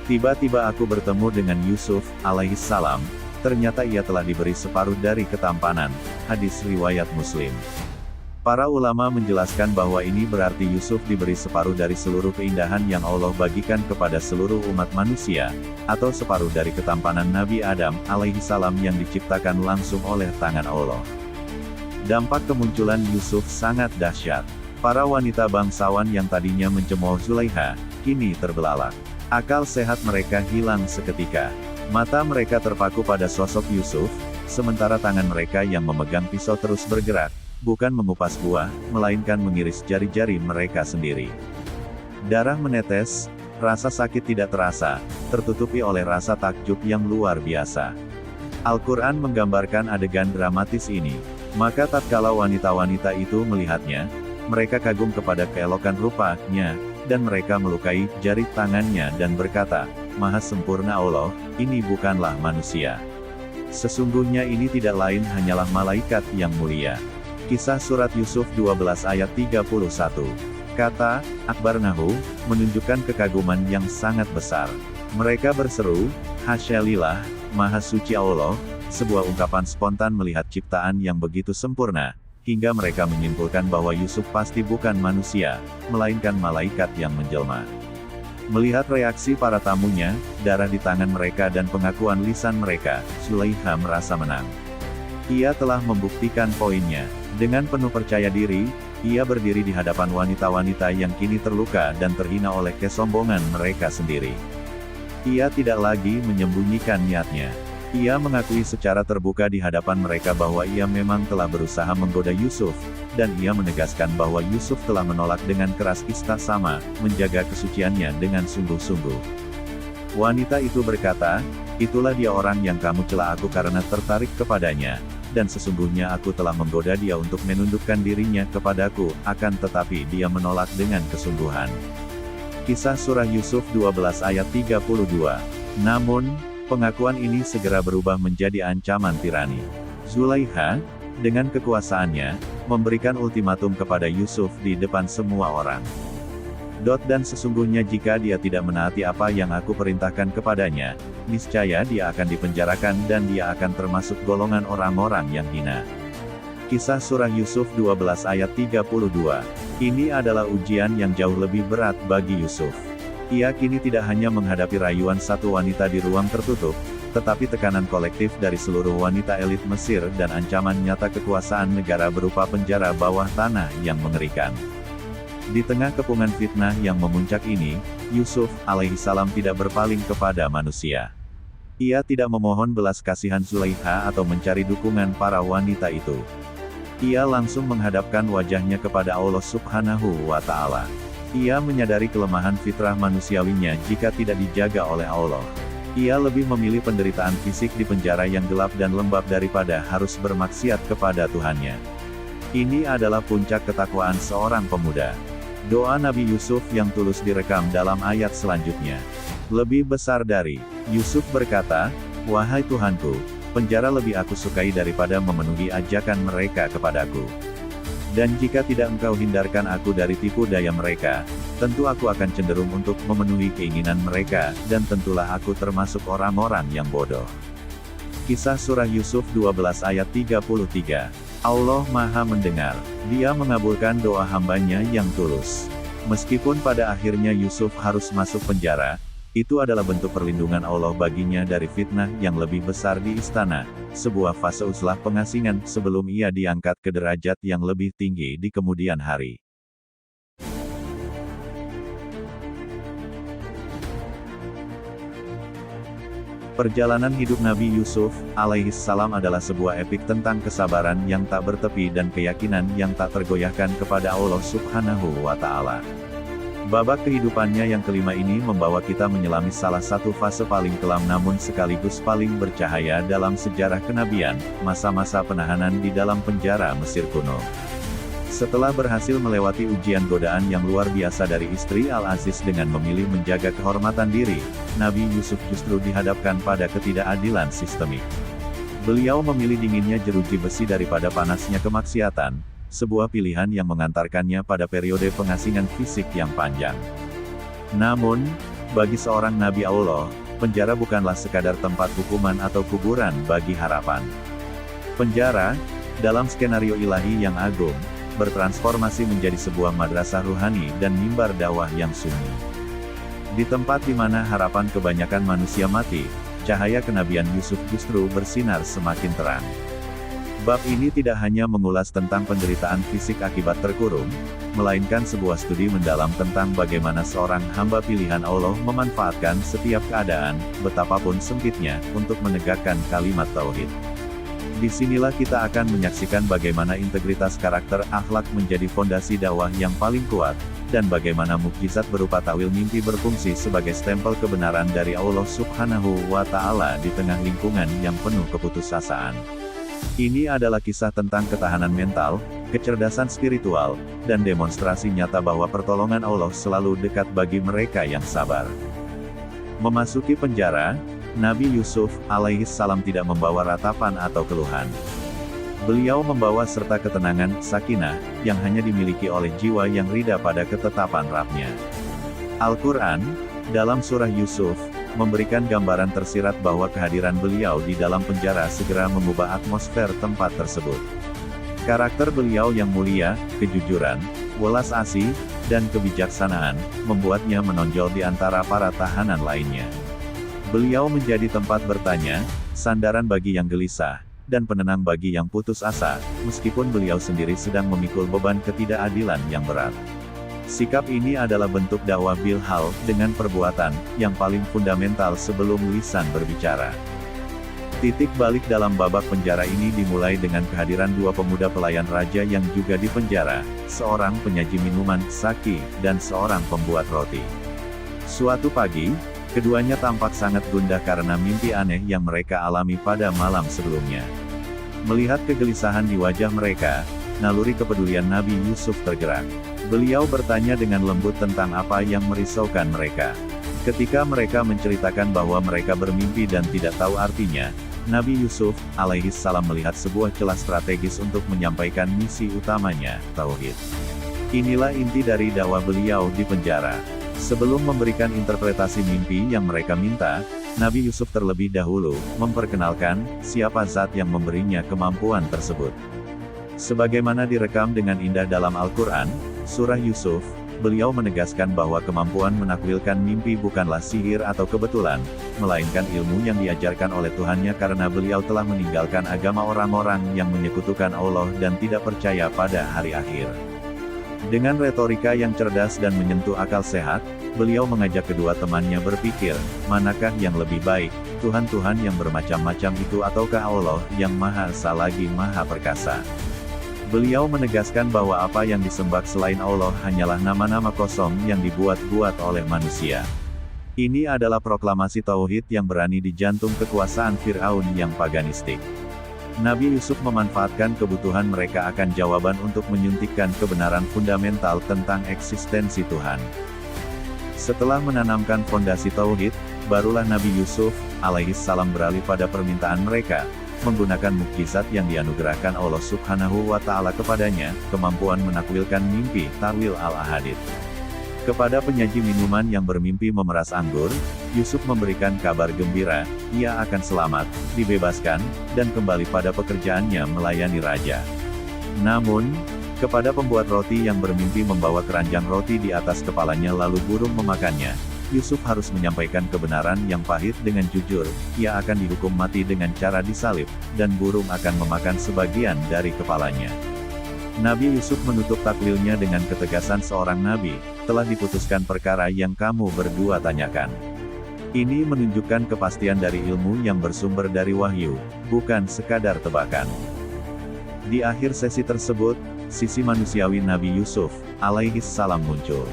"Tiba-tiba aku bertemu dengan Yusuf, alaihi salam, ternyata ia telah diberi separuh dari ketampanan." Hadis riwayat Muslim. Para ulama menjelaskan bahwa ini berarti Yusuf diberi separuh dari seluruh keindahan yang Allah bagikan kepada seluruh umat manusia, atau separuh dari ketampanan Nabi Adam, alaihi salam yang diciptakan langsung oleh tangan Allah. Dampak kemunculan Yusuf sangat dahsyat. Para wanita bangsawan yang tadinya mencemooh Zulaikha, kini terbelalak. Akal sehat mereka hilang seketika. Mata mereka terpaku pada sosok Yusuf, sementara tangan mereka yang memegang pisau terus bergerak, bukan mengupas buah, melainkan mengiris jari-jari mereka sendiri. Darah menetes, rasa sakit tidak terasa, tertutupi oleh rasa takjub yang luar biasa. Al-Quran menggambarkan adegan dramatis ini. Maka tatkala wanita-wanita itu melihatnya, mereka kagum kepada keelokan rupanya, dan mereka melukai jari tangannya dan berkata, "Maha sempurna Allah, ini bukanlah manusia. Sesungguhnya ini tidak lain hanyalah malaikat yang mulia." Kisah Surat Yusuf 12 ayat 31. Kata Akbarnahu menunjukkan kekaguman yang sangat besar. Mereka berseru, "Hasya lillah, Maha Suci Allah," sebuah ungkapan spontan melihat ciptaan yang begitu sempurna, hingga mereka menyimpulkan bahwa Yusuf pasti bukan manusia, melainkan malaikat yang menjelma. Melihat reaksi para tamunya, darah di tangan mereka dan pengakuan lisan mereka, Zulaikha merasa menang. Ia telah membuktikan poinnya. Dengan penuh percaya diri, ia berdiri di hadapan wanita-wanita yang kini terluka dan terhina oleh kesombongan mereka sendiri. Ia tidak lagi menyembunyikan niatnya. Ia mengakui secara terbuka di hadapan mereka bahwa ia memang telah berusaha menggoda Yusuf, dan ia menegaskan bahwa Yusuf telah menolak dengan keras istasama, menjaga kesuciannya dengan sungguh-sungguh. Wanita itu berkata, "Itulah dia orang yang kamu cela aku karena tertarik kepadanya, dan sesungguhnya aku telah menggoda dia untuk menundukkan dirinya kepadaku, akan tetapi dia menolak dengan kesungguhan." Kisah Surah Yusuf 12 ayat 32. Namun, pengakuan ini segera berubah menjadi ancaman tirani. Zulaikha, dengan kekuasaannya, memberikan ultimatum kepada Yusuf di depan semua orang. Dan sesungguhnya jika dia tidak menaati apa yang aku perintahkan kepadanya, niscaya dia akan dipenjarakan dan dia akan termasuk golongan orang-orang yang hina. Kisah Surah Yusuf 12 ayat 32. Ini adalah ujian yang jauh lebih berat bagi Yusuf. Ia kini tidak hanya menghadapi rayuan satu wanita di ruang tertutup, tetapi tekanan kolektif dari seluruh wanita elit Mesir dan ancaman nyata kekuasaan negara berupa penjara bawah tanah yang mengerikan. Di tengah kepungan fitnah yang memuncak ini, Yusuf, alaihi salam tidak berpaling kepada manusia. Ia tidak memohon belas kasihan Zulaikha atau mencari dukungan para wanita itu. Ia langsung menghadapkan wajahnya kepada Allah Subhanahu wa Ta'ala. Ia menyadari kelemahan fitrah manusiawinya jika tidak dijaga oleh Allah. Ia lebih memilih penderitaan fisik di penjara yang gelap dan lembab daripada harus bermaksiat kepada Tuhannya. Ini adalah puncak ketakwaan seorang pemuda. Doa Nabi Yusuf yang tulus direkam dalam ayat selanjutnya. Lebih besar dari Yusuf berkata, "Wahai Tuhanku, penjara lebih aku sukai daripada memenuhi ajakan mereka kepadaku." Dan jika tidak engkau hindarkan aku dari tipu daya mereka, tentu aku akan cenderung untuk memenuhi keinginan mereka, dan tentulah aku termasuk orang-orang yang bodoh. Kisah Surah Yusuf 12 ayat 33. Allah Maha mendengar. Dia mengabulkan doa hambanya yang tulus. Meskipun pada akhirnya Yusuf harus masuk penjara, itu adalah bentuk perlindungan Allah baginya dari fitnah yang lebih besar di istana, sebuah fase uslah pengasingan sebelum ia diangkat ke derajat yang lebih tinggi di kemudian hari. Perjalanan hidup Nabi Yusuf, alaihissalam adalah sebuah epik tentang kesabaran yang tak bertepi dan keyakinan yang tak tergoyahkan kepada Allah Subhanahu wa Ta'ala. Babak kehidupannya yang kelima ini membawa kita menyelami salah satu fase paling kelam namun sekaligus paling bercahaya dalam sejarah kenabian, masa-masa penahanan di dalam penjara Mesir kuno. Setelah berhasil melewati ujian godaan yang luar biasa dari istri Al-Aziz dengan memilih menjaga kehormatan diri, Nabi Yusuf justru dihadapkan pada ketidakadilan sistemik. Beliau memilih dinginnya jeruji besi daripada panasnya kemaksiatan, sebuah pilihan yang mengantarkannya pada periode pengasingan fisik yang panjang. Namun, bagi seorang Nabi Allah, penjara bukanlah sekadar tempat hukuman atau kuburan bagi harapan. Penjara, dalam skenario ilahi yang agung, bertransformasi menjadi sebuah madrasah ruhani dan mimbar dakwah yang sunyi. Di tempat di mana harapan kebanyakan manusia mati, cahaya kenabian Yusuf justru bersinar semakin terang. Bab ini tidak hanya mengulas tentang penderitaan fisik akibat terkurung, melainkan sebuah studi mendalam tentang bagaimana seorang hamba pilihan Allah memanfaatkan setiap keadaan, betapapun sempitnya, untuk menegakkan kalimat tauhid. Disinilah kita akan menyaksikan bagaimana integritas karakter akhlak menjadi fondasi dakwah yang paling kuat, dan bagaimana mukjizat berupa takwil mimpi berfungsi sebagai stempel kebenaran dari Allah Subhanahu wa Ta'ala di tengah lingkungan yang penuh keputusasaan. Ini adalah kisah tentang ketahanan mental, kecerdasan spiritual, dan demonstrasi nyata bahwa pertolongan Allah selalu dekat bagi mereka yang sabar. Memasuki penjara, Nabi Yusuf, alaihissalam tidak membawa ratapan atau keluhan. Beliau membawa serta ketenangan, sakinah, yang hanya dimiliki oleh jiwa yang rida pada ketetapan Rabb-Nya. Al-Quran, dalam surah Yusuf, memberikan gambaran tersirat bahwa kehadiran beliau di dalam penjara segera mengubah atmosfer tempat tersebut. Karakter beliau yang mulia, kejujuran, welas asih, dan kebijaksanaan, membuatnya menonjol di antara para tahanan lainnya. Beliau menjadi tempat bertanya, sandaran bagi yang gelisah, dan penenang bagi yang putus asa, meskipun beliau sendiri sedang memikul beban ketidakadilan yang berat. Sikap ini adalah bentuk dakwah bil hal, dengan perbuatan, yang paling fundamental sebelum lisan berbicara. Titik balik dalam babak penjara ini dimulai dengan kehadiran dua pemuda pelayan raja yang juga dipenjara, seorang penyaji minuman, Saki, dan seorang pembuat roti. Suatu pagi, keduanya tampak sangat gundah karena mimpi aneh yang mereka alami pada malam sebelumnya. Melihat kegelisahan di wajah mereka, naluri kepedulian Nabi Yusuf tergerak. Beliau bertanya dengan lembut tentang apa yang merisaukan mereka. Ketika mereka menceritakan bahwa mereka bermimpi dan tidak tahu artinya, Nabi Yusuf, alaihissalam melihat sebuah celah strategis untuk menyampaikan misi utamanya, tauhid. Inilah inti dari dakwah beliau di penjara. Sebelum memberikan interpretasi mimpi yang mereka minta, Nabi Yusuf terlebih dahulu memperkenalkan siapa zat yang memberinya kemampuan tersebut. Sebagaimana direkam dengan indah dalam Al-Quran, Surah Yusuf, beliau menegaskan bahwa kemampuan menakwilkan mimpi bukanlah sihir atau kebetulan, melainkan ilmu yang diajarkan oleh Tuhannya karena beliau telah meninggalkan agama orang-orang yang menyekutukan Allah dan tidak percaya pada hari akhir. Dengan retorika yang cerdas dan menyentuh akal sehat, beliau mengajak kedua temannya berpikir, manakah yang lebih baik, Tuhan-Tuhan yang bermacam-macam itu ataukah Allah yang Maha Esa lagi Maha Perkasa. Beliau menegaskan bahwa apa yang disembah selain Allah hanyalah nama-nama kosong yang dibuat-buat oleh manusia. Ini adalah proklamasi tauhid yang berani di jantung kekuasaan Fir'aun yang paganistik. Nabi Yusuf memanfaatkan kebutuhan mereka akan jawaban untuk menyuntikkan kebenaran fundamental tentang eksistensi Tuhan. Setelah menanamkan fondasi tauhid, barulah Nabi Yusuf, alaihissalam beralih pada permintaan mereka, menggunakan mukjizat yang dianugerahkan Allah Subhanahu wa Ta'ala kepadanya, kemampuan menakwilkan mimpi, ta'wil al-ahadits. Kepada penyaji minuman yang bermimpi memeras anggur, Yusuf memberikan kabar gembira, ia akan selamat, dibebaskan, dan kembali pada pekerjaannya melayani raja. Namun, kepada pembuat roti yang bermimpi membawa keranjang roti di atas kepalanya lalu burung memakannya, Yusuf harus menyampaikan kebenaran yang pahit dengan jujur, ia akan dihukum mati dengan cara disalib, dan burung akan memakan sebagian dari kepalanya. Nabi Yusuf menutup takwilnya dengan ketegasan seorang nabi, telah diputuskan perkara yang kamu berdua tanyakan. Ini menunjukkan kepastian dari ilmu yang bersumber dari wahyu, bukan sekadar tebakan. Di akhir sesi tersebut, sisi manusiawi Nabi Yusuf, alaihis salam muncul.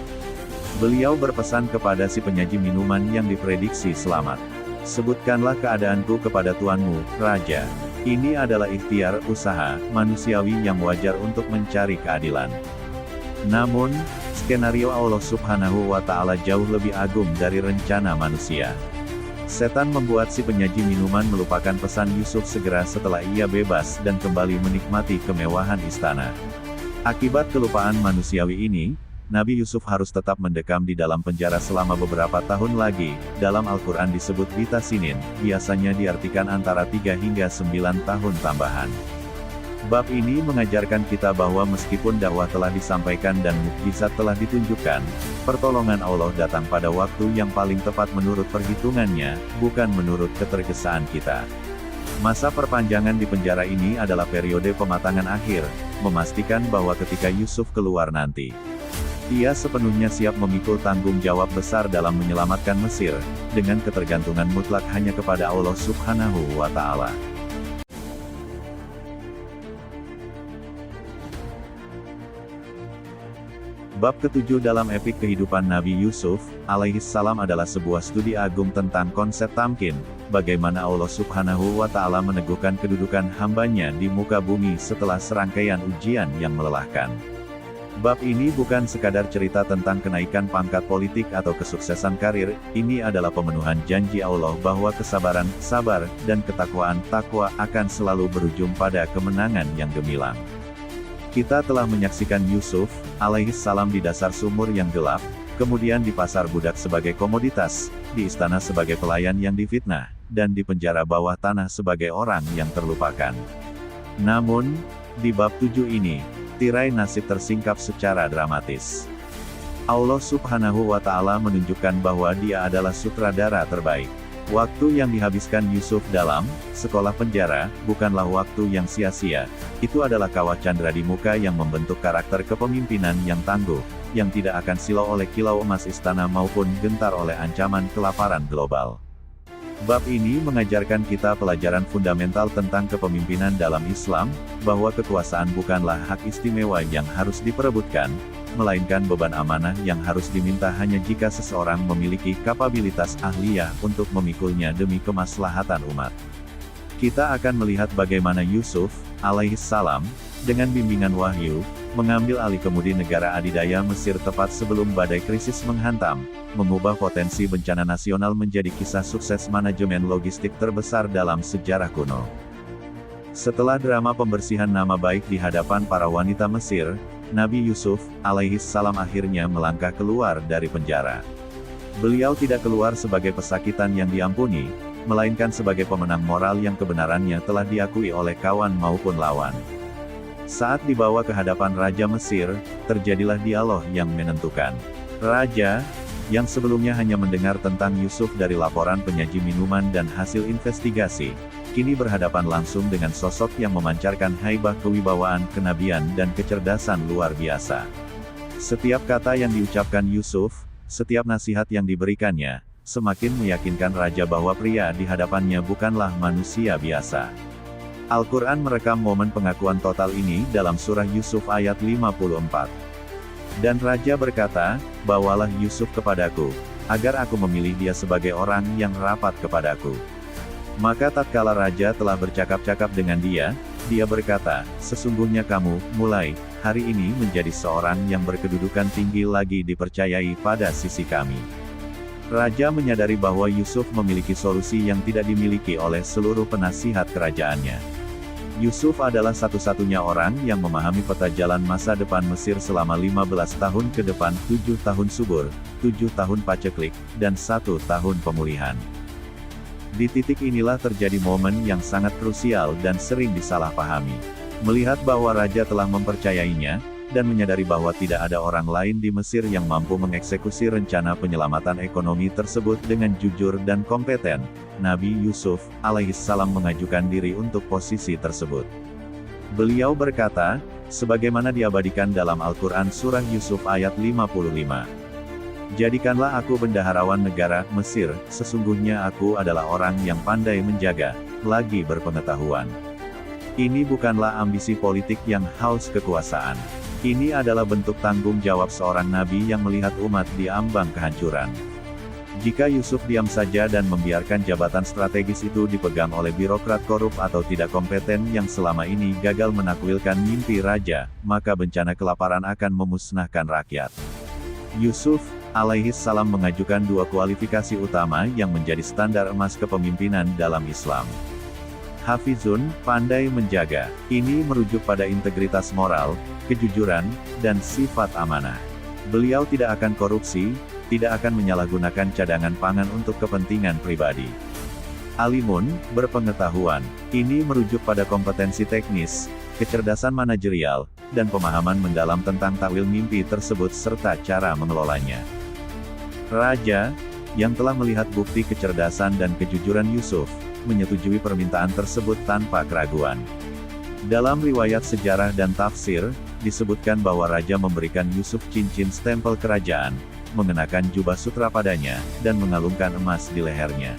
Beliau berpesan kepada si penyaji minuman yang diprediksi selamat. Sebutkanlah keadaanku kepada tuanmu, Raja. Ini adalah ikhtiar, usaha, manusiawi yang wajar untuk mencari keadilan. Namun, skenario Allah Subhanahu wa Ta'ala jauh lebih agung dari rencana manusia. Setan membuat si penyaji minuman melupakan pesan Yusuf segera setelah ia bebas dan kembali menikmati kemewahan istana. Akibat kelupaan manusiawi ini, Nabi Yusuf harus tetap mendekam di dalam penjara selama beberapa tahun lagi. Dalam Al-Quran disebut bita sinin, biasanya diartikan antara 3 hingga 9 tahun tambahan. Bab ini mengajarkan kita bahwa meskipun dakwah telah disampaikan dan mukjizat telah ditunjukkan, pertolongan Allah datang pada waktu yang paling tepat menurut perhitungannya, bukan menurut ketergesaan kita. Masa perpanjangan di penjara ini adalah periode pematangan akhir, memastikan bahwa ketika Yusuf keluar nanti, ia sepenuhnya siap memikul tanggung jawab besar dalam menyelamatkan Mesir, dengan ketergantungan mutlak hanya kepada Allah Subhanahu wa Ta'ala. Bab ke-7 dalam epik kehidupan Nabi Yusuf, alaihis salam adalah sebuah studi agung tentang konsep tamkin, bagaimana Allah Subhanahu wa Ta'ala meneguhkan kedudukan hambanya di muka bumi setelah serangkaian ujian yang melelahkan. Bab ini bukan sekadar cerita tentang kenaikan pangkat politik atau kesuksesan karir, ini adalah pemenuhan janji Allah bahwa kesabaran, sabar, dan ketakwaan, takwa akan selalu berujung pada kemenangan yang gemilang. Kita telah menyaksikan Yusuf, alaihis salam di dasar sumur yang gelap, kemudian di pasar budak sebagai komoditas, di istana sebagai pelayan yang difitnah, dan di penjara bawah tanah sebagai orang yang terlupakan. Namun, di bab 7 ini, tirai nasib tersingkap secara dramatis. Allah Subhanahu wa Ta'ala menunjukkan bahwa Dia adalah sutradara terbaik. Waktu yang dihabiskan Yusuf dalam sekolah penjara bukanlah waktu yang sia-sia. Itu adalah kawah candra di muka yang membentuk karakter kepemimpinan yang tangguh, yang tidak akan silau oleh kilau emas istana maupun gentar oleh ancaman kelaparan global. Bab ini mengajarkan kita pelajaran fundamental tentang kepemimpinan dalam Islam, bahwa kekuasaan bukanlah hak istimewa yang harus diperebutkan, melainkan beban amanah yang harus diminta hanya jika seseorang memiliki kapabilitas ahliyah untuk memikulnya demi kemaslahatan umat. Kita akan melihat bagaimana Yusuf, alaihis salam, dengan bimbingan wahyu, mengambil alih kemudi negara adidaya Mesir tepat sebelum badai krisis menghantam, mengubah potensi bencana nasional menjadi kisah sukses manajemen logistik terbesar dalam sejarah kuno. Setelah drama pembersihan nama baik di hadapan para wanita Mesir, Nabi Yusuf, alaihis salam akhirnya melangkah keluar dari penjara. Beliau tidak keluar sebagai pesakitan yang diampuni, melainkan sebagai pemenang moral yang kebenarannya telah diakui oleh kawan maupun lawan. Saat dibawa ke hadapan Raja Mesir, terjadilah dialog yang menentukan. Raja, yang sebelumnya hanya mendengar tentang Yusuf dari laporan penyaji minuman dan hasil investigasi, kini berhadapan langsung dengan sosok yang memancarkan haibah kewibawaan, kenabian dan kecerdasan luar biasa. Setiap kata yang diucapkan Yusuf, setiap nasihat yang diberikannya, semakin meyakinkan Raja bahwa pria di hadapannya bukanlah manusia biasa. Al-Quran merekam momen pengakuan total ini dalam surah Yusuf ayat 54. Dan Raja berkata, "Bawalah Yusuf kepadaku, agar aku memilih dia sebagai orang yang rapat kepadaku." Maka tatkala Raja telah bercakap-cakap dengan dia, dia berkata, "Sesungguhnya kamu, mulai hari ini menjadi seorang yang berkedudukan tinggi lagi dipercayai pada sisi kami." Raja menyadari bahwa Yusuf memiliki solusi yang tidak dimiliki oleh seluruh penasihat kerajaannya. Yusuf adalah satu-satunya orang yang memahami peta jalan masa depan Mesir selama 15 tahun ke depan, 7 tahun subur, 7 tahun paceklik, dan 1 tahun pemulihan. Di titik inilah terjadi momen yang sangat krusial dan sering disalahpahami. Melihat bahwa Raja telah mempercayainya, dan menyadari bahwa tidak ada orang lain di Mesir yang mampu mengeksekusi rencana penyelamatan ekonomi tersebut dengan jujur dan kompeten, Nabi Yusuf, alaihissalam mengajukan diri untuk posisi tersebut. Beliau berkata, sebagaimana diabadikan dalam Al-Quran Surah Yusuf ayat 55. Jadikanlah aku bendaharawan negara Mesir, sesungguhnya aku adalah orang yang pandai menjaga, lagi berpengetahuan. Ini bukanlah ambisi politik yang haus kekuasaan. Ini adalah bentuk tanggung jawab seorang nabi yang melihat umat di ambang kehancuran. Jika Yusuf diam saja dan membiarkan jabatan strategis itu dipegang oleh birokrat korup atau tidak kompeten yang selama ini gagal menakwilkan mimpi raja, maka bencana kelaparan akan memusnahkan rakyat. Yusuf, alaihissalam mengajukan 2 kualifikasi utama yang menjadi standar emas kepemimpinan dalam Islam. Hafizun, pandai menjaga. Ini merujuk pada integritas moral, kejujuran, dan sifat amanah. Beliau tidak akan korupsi, tidak akan menyalahgunakan cadangan pangan untuk kepentingan pribadi. Alimun, berpengetahuan. Ini merujuk pada kompetensi teknis, kecerdasan manajerial, dan pemahaman mendalam tentang takwil mimpi tersebut serta cara mengelolanya. Raja, yang telah melihat bukti kecerdasan dan kejujuran Yusuf, menyetujui permintaan tersebut tanpa keraguan. Dalam riwayat sejarah dan tafsir, disebutkan bahwa Raja memberikan Yusuf cincin stempel kerajaan, mengenakan jubah sutra padanya, dan mengalungkan emas di lehernya.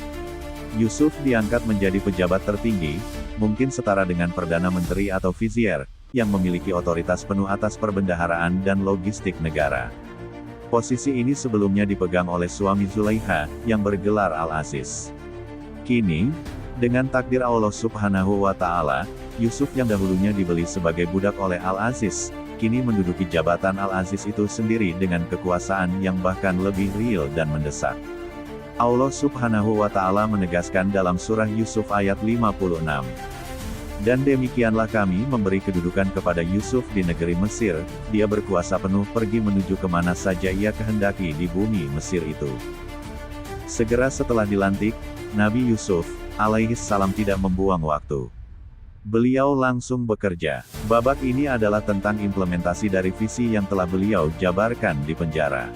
Yusuf diangkat menjadi pejabat tertinggi, mungkin setara dengan Perdana Menteri atau Vizier, yang memiliki otoritas penuh atas perbendaharaan dan logistik negara. Posisi ini sebelumnya dipegang oleh suami Zulaikha, yang bergelar Al-Aziz. Kini, dengan takdir Allah Subhanahu wa Ta'ala, Yusuf yang dahulunya dibeli sebagai budak oleh Al-Aziz, kini menduduki jabatan Al-Aziz itu sendiri dengan kekuasaan yang bahkan lebih real dan mendesak. Allah Subhanahu wa Ta'ala menegaskan dalam surah Yusuf ayat 56. Dan demikianlah kami memberi kedudukan kepada Yusuf di negeri Mesir, dia berkuasa penuh pergi menuju kemana saja ia kehendaki di bumi Mesir itu. Segera setelah dilantik, Nabi Yusuf, alaihissalam tidak membuang waktu. Beliau langsung bekerja. Babak ini adalah tentang implementasi dari visi yang telah beliau jabarkan di penjara.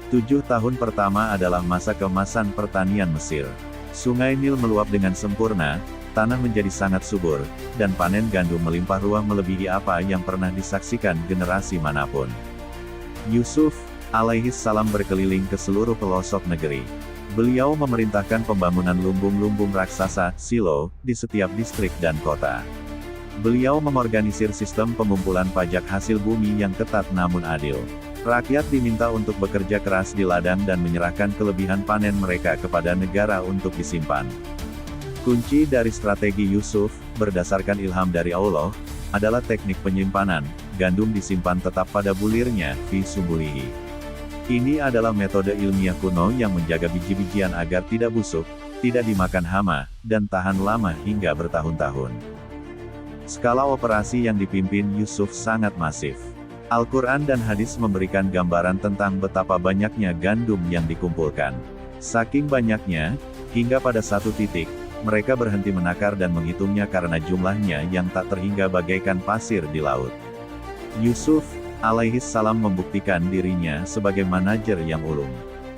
7 tahun pertama adalah masa keemasan pertanian Mesir. Sungai Nil meluap dengan sempurna, tanah menjadi sangat subur, dan panen gandum melimpah ruah melebihi apa yang pernah disaksikan generasi manapun. Yusuf, alaihissalam berkeliling ke seluruh pelosok negeri. Beliau memerintahkan pembangunan lumbung-lumbung raksasa, silo, di setiap distrik dan kota. Beliau mengorganisir sistem pengumpulan pajak hasil bumi yang ketat namun adil. Rakyat diminta untuk bekerja keras di ladang dan menyerahkan kelebihan panen mereka kepada negara untuk disimpan. Kunci dari strategi Yusuf, berdasarkan ilham dari Allah, adalah teknik penyimpanan. Gandum disimpan tetap pada bulirnya, fi sumbulihi. Ini adalah metode ilmiah kuno yang menjaga biji-bijian agar tidak busuk, tidak dimakan hama, dan tahan lama hingga bertahun-tahun. Skala operasi yang dipimpin Yusuf sangat masif. Al-Quran dan hadis memberikan gambaran tentang betapa banyaknya gandum yang dikumpulkan. Saking banyaknya, hingga pada satu titik, mereka berhenti menakar dan menghitungnya karena jumlahnya yang tak terhingga bagaikan pasir di laut. Yusuf, alaihissalam membuktikan dirinya sebagai manajer yang ulung.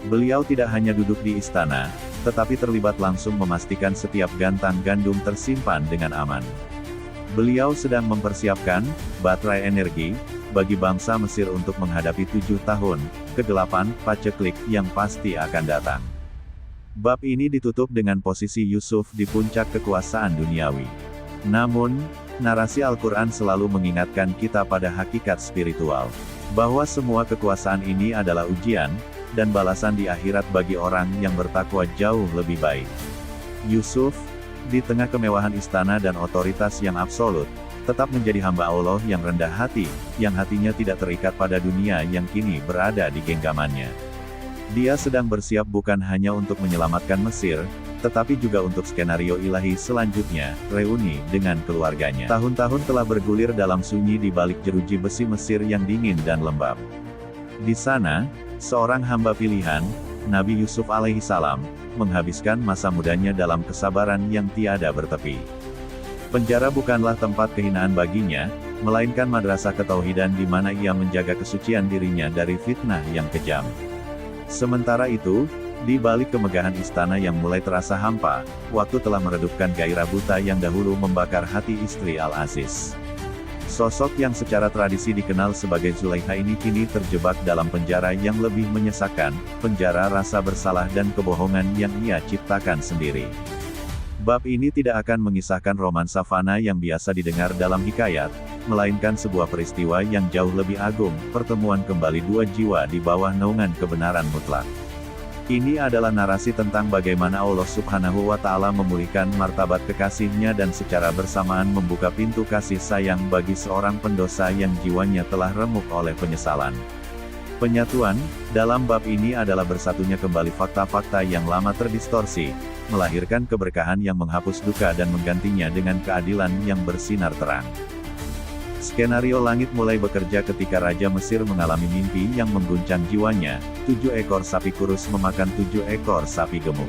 Beliau tidak hanya duduk di istana, tetapi terlibat langsung memastikan setiap gantang gandum tersimpan dengan aman. Beliau sedang mempersiapkan baterai energi bagi bangsa Mesir untuk menghadapi 7 tahun kegelapan paceklik yang pasti akan datang. Bab ini ditutup dengan posisi Yusuf di puncak kekuasaan duniawi. Namun, narasi Al-Quran selalu mengingatkan kita pada hakikat spiritual, bahwa semua kekuasaan ini adalah ujian, dan balasan di akhirat bagi orang yang bertakwa jauh lebih baik. Yusuf, di tengah kemewahan istana dan otoritas yang absolut, tetap menjadi hamba Allah yang rendah hati, yang hatinya tidak terikat pada dunia yang kini berada di genggamannya. Dia sedang bersiap bukan hanya untuk menyelamatkan Mesir, tetapi juga untuk skenario ilahi selanjutnya, reuni dengan keluarganya. Tahun-tahun telah bergulir dalam sunyi di balik jeruji besi Mesir yang dingin dan lembab. Di sana, seorang hamba pilihan, Nabi Yusuf alaihissalam, menghabiskan masa mudanya dalam kesabaran yang tiada bertepi. Penjara bukanlah tempat kehinaan baginya, melainkan madrasah ketauhidan di mana ia menjaga kesucian dirinya dari fitnah yang kejam. Sementara itu, di balik kemegahan istana yang mulai terasa hampa, waktu telah meredupkan gairah buta yang dahulu membakar hati istri Al-Aziz. Sosok yang secara tradisi dikenal sebagai Zulaikha ini kini terjebak dalam penjara yang lebih menyesakkan, penjara rasa bersalah dan kebohongan yang ia ciptakan sendiri. Bab ini tidak akan mengisahkan romansa fana yang biasa didengar dalam hikayat, melainkan sebuah peristiwa yang jauh lebih agung, pertemuan kembali dua jiwa di bawah naungan kebenaran mutlak. Ini adalah narasi tentang bagaimana Allah Subhanahu wa Ta'ala memulihkan martabat kekasihnya dan secara bersamaan membuka pintu kasih sayang bagi seorang pendosa yang jiwanya telah remuk oleh penyesalan. Penyatuan, dalam bab ini adalah bersatunya kembali fakta-fakta yang lama terdistorsi, melahirkan keberkahan yang menghapus duka dan menggantinya dengan keadilan yang bersinar terang. Skenario langit mulai bekerja ketika Raja Mesir mengalami mimpi yang mengguncang jiwanya, 7 ekor sapi kurus memakan 7 ekor sapi gemuk.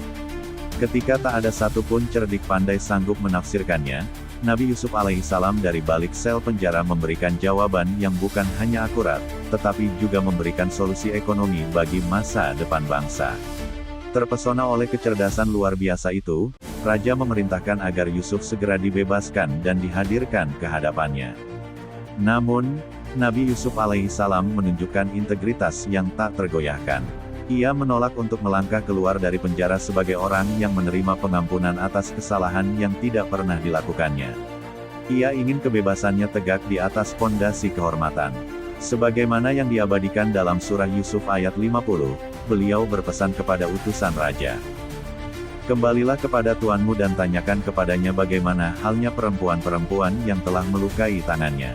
Ketika tak ada satupun cerdik pandai sanggup menafsirkannya, Nabi Yusuf alaihissalam dari balik sel penjara memberikan jawaban yang bukan hanya akurat, tetapi juga memberikan solusi ekonomi bagi masa depan bangsa. Terpesona oleh kecerdasan luar biasa itu, Raja memerintahkan agar Yusuf segera dibebaskan dan dihadirkan ke hadapannya. Namun, Nabi Yusuf alaihissalam menunjukkan integritas yang tak tergoyahkan. Ia menolak untuk melangkah keluar dari penjara sebagai orang yang menerima pengampunan atas kesalahan yang tidak pernah dilakukannya. Ia ingin kebebasannya tegak di atas pondasi kehormatan. Sebagaimana yang diabadikan dalam surah Yusuf ayat 50, beliau berpesan kepada utusan raja. Kembalilah kepada tuanmu dan tanyakan kepadanya bagaimana halnya perempuan-perempuan yang telah melukai tangannya.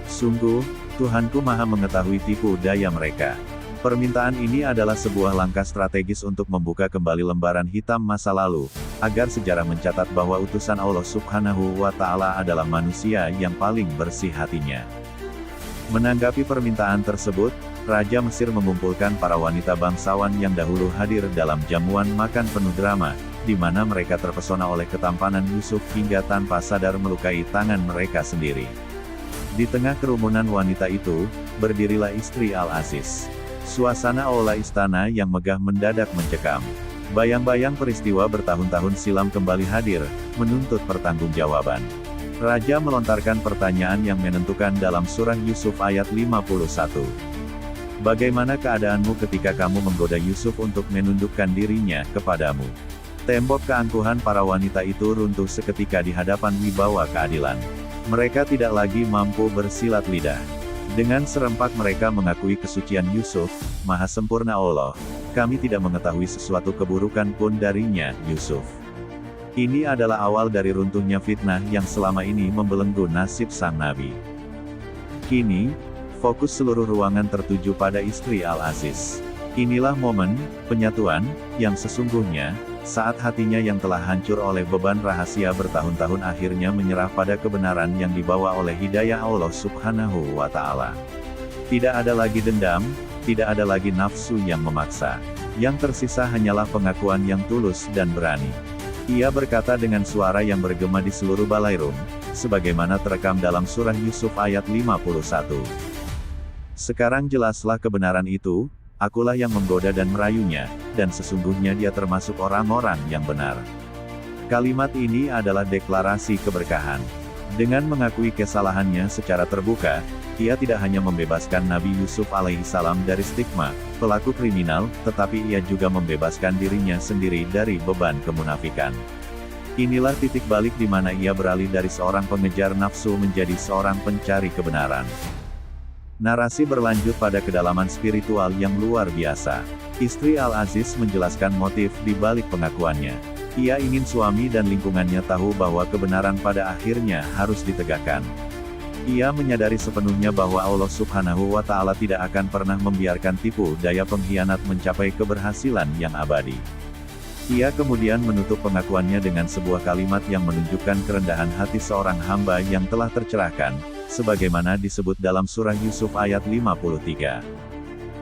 Sungguh, Tuhanku maha mengetahui tipu daya mereka. Permintaan ini adalah sebuah langkah strategis untuk membuka kembali lembaran hitam masa lalu, agar sejarah mencatat bahwa utusan Allah Subhanahu wa Ta'ala adalah manusia yang paling bersih hatinya. Menanggapi permintaan tersebut, Raja Mesir mengumpulkan para wanita bangsawan yang dahulu hadir dalam jamuan makan penuh drama, di mana mereka terpesona oleh ketampanan Yusuf hingga tanpa sadar melukai tangan mereka sendiri. Di tengah kerumunan wanita itu, berdirilah istri Al-Aziz. Suasana aula istana yang megah mendadak mencekam. Bayang-bayang peristiwa bertahun-tahun silam kembali hadir, menuntut pertanggungjawaban. Raja melontarkan pertanyaan yang menentukan dalam surah Yusuf ayat 51. Bagaimana keadaanmu ketika kamu menggoda Yusuf untuk menundukkan dirinya kepadamu? Tembok keangkuhan para wanita itu runtuh seketika di hadapan wibawa keadilan. Mereka tidak lagi mampu bersilat lidah. Dengan serempak mereka mengakui kesucian Yusuf, maha sempurna Allah. Kami tidak mengetahui sesuatu keburukan pun darinya, Yusuf. Ini adalah awal dari runtuhnya fitnah yang selama ini membelenggu nasib sang nabi. Kini, fokus seluruh ruangan tertuju pada istri Al-Aziz. Inilah momen penyatuan yang sesungguhnya, saat hatinya yang telah hancur oleh beban rahasia bertahun-tahun akhirnya menyerah pada kebenaran yang dibawa oleh hidayah Allah Subhanahu wa Ta'ala. Tidak ada lagi dendam, tidak ada lagi nafsu yang memaksa. Yang tersisa hanyalah pengakuan yang tulus dan berani. Ia berkata dengan suara yang bergema di seluruh balairung, sebagaimana terekam dalam surah Yusuf ayat 51. Sekarang jelaslah kebenaran itu. Akulah yang menggoda dan merayunya, dan sesungguhnya dia termasuk orang-orang yang benar. Kalimat ini adalah deklarasi keberkahan. Dengan mengakui kesalahannya secara terbuka, ia tidak hanya membebaskan Nabi Yusuf alaihissalam dari stigma pelaku kriminal, tetapi ia juga membebaskan dirinya sendiri dari beban kemunafikan. Inilah titik balik di mana ia beralih dari seorang pengejar nafsu menjadi seorang pencari kebenaran. Narasi berlanjut pada kedalaman spiritual yang luar biasa. Istri Al-Aziz menjelaskan motif di balik pengakuannya. Ia ingin suami dan lingkungannya tahu bahwa kebenaran pada akhirnya harus ditegakkan. Ia menyadari sepenuhnya bahwa Allah Subhanahu wa Ta'ala tidak akan pernah membiarkan tipu daya pengkhianat mencapai keberhasilan yang abadi. Ia kemudian menutup pengakuannya dengan sebuah kalimat yang menunjukkan kerendahan hati seorang hamba yang telah tercerahkan, sebagaimana disebut dalam surah Yusuf ayat 53.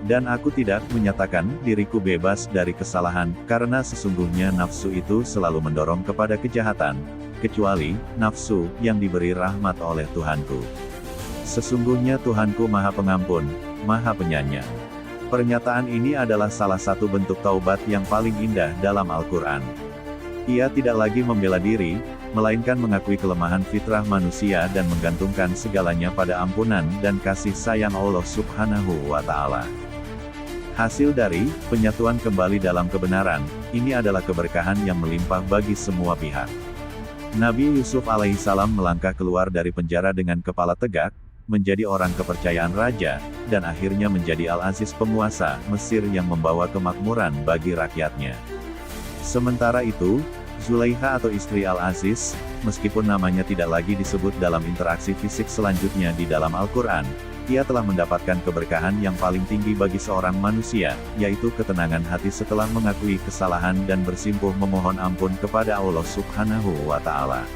Dan aku tidak menyatakan diriku bebas dari kesalahan, karena sesungguhnya nafsu itu selalu mendorong kepada kejahatan, kecuali nafsu yang diberi rahmat oleh Tuhanku. Sesungguhnya Tuhanku Maha Pengampun, Maha Penyayang. Pernyataan ini adalah salah satu bentuk taubat yang paling indah dalam Al-Quran. Ia tidak lagi membela diri, melainkan mengakui kelemahan fitrah manusia dan menggantungkan segalanya pada ampunan dan kasih sayang Allah Subhanahu wa Ta'ala. Hasil dari penyatuan kembali dalam kebenaran, ini adalah keberkahan yang melimpah bagi semua pihak. Nabi Yusuf alaihissalam melangkah keluar dari penjara dengan kepala tegak, menjadi orang kepercayaan raja, dan akhirnya menjadi Al-Aziz penguasa Mesir yang membawa kemakmuran bagi rakyatnya. Sementara itu, Zulaikha atau istri Al-Aziz, meskipun namanya tidak lagi disebut dalam interaksi fisik selanjutnya di dalam Al-Quran, ia telah mendapatkan keberkahan yang paling tinggi bagi seorang manusia, yaitu ketenangan hati setelah mengakui kesalahan dan bersimpuh memohon ampun kepada Allah Subhanahu wa Ta'ala.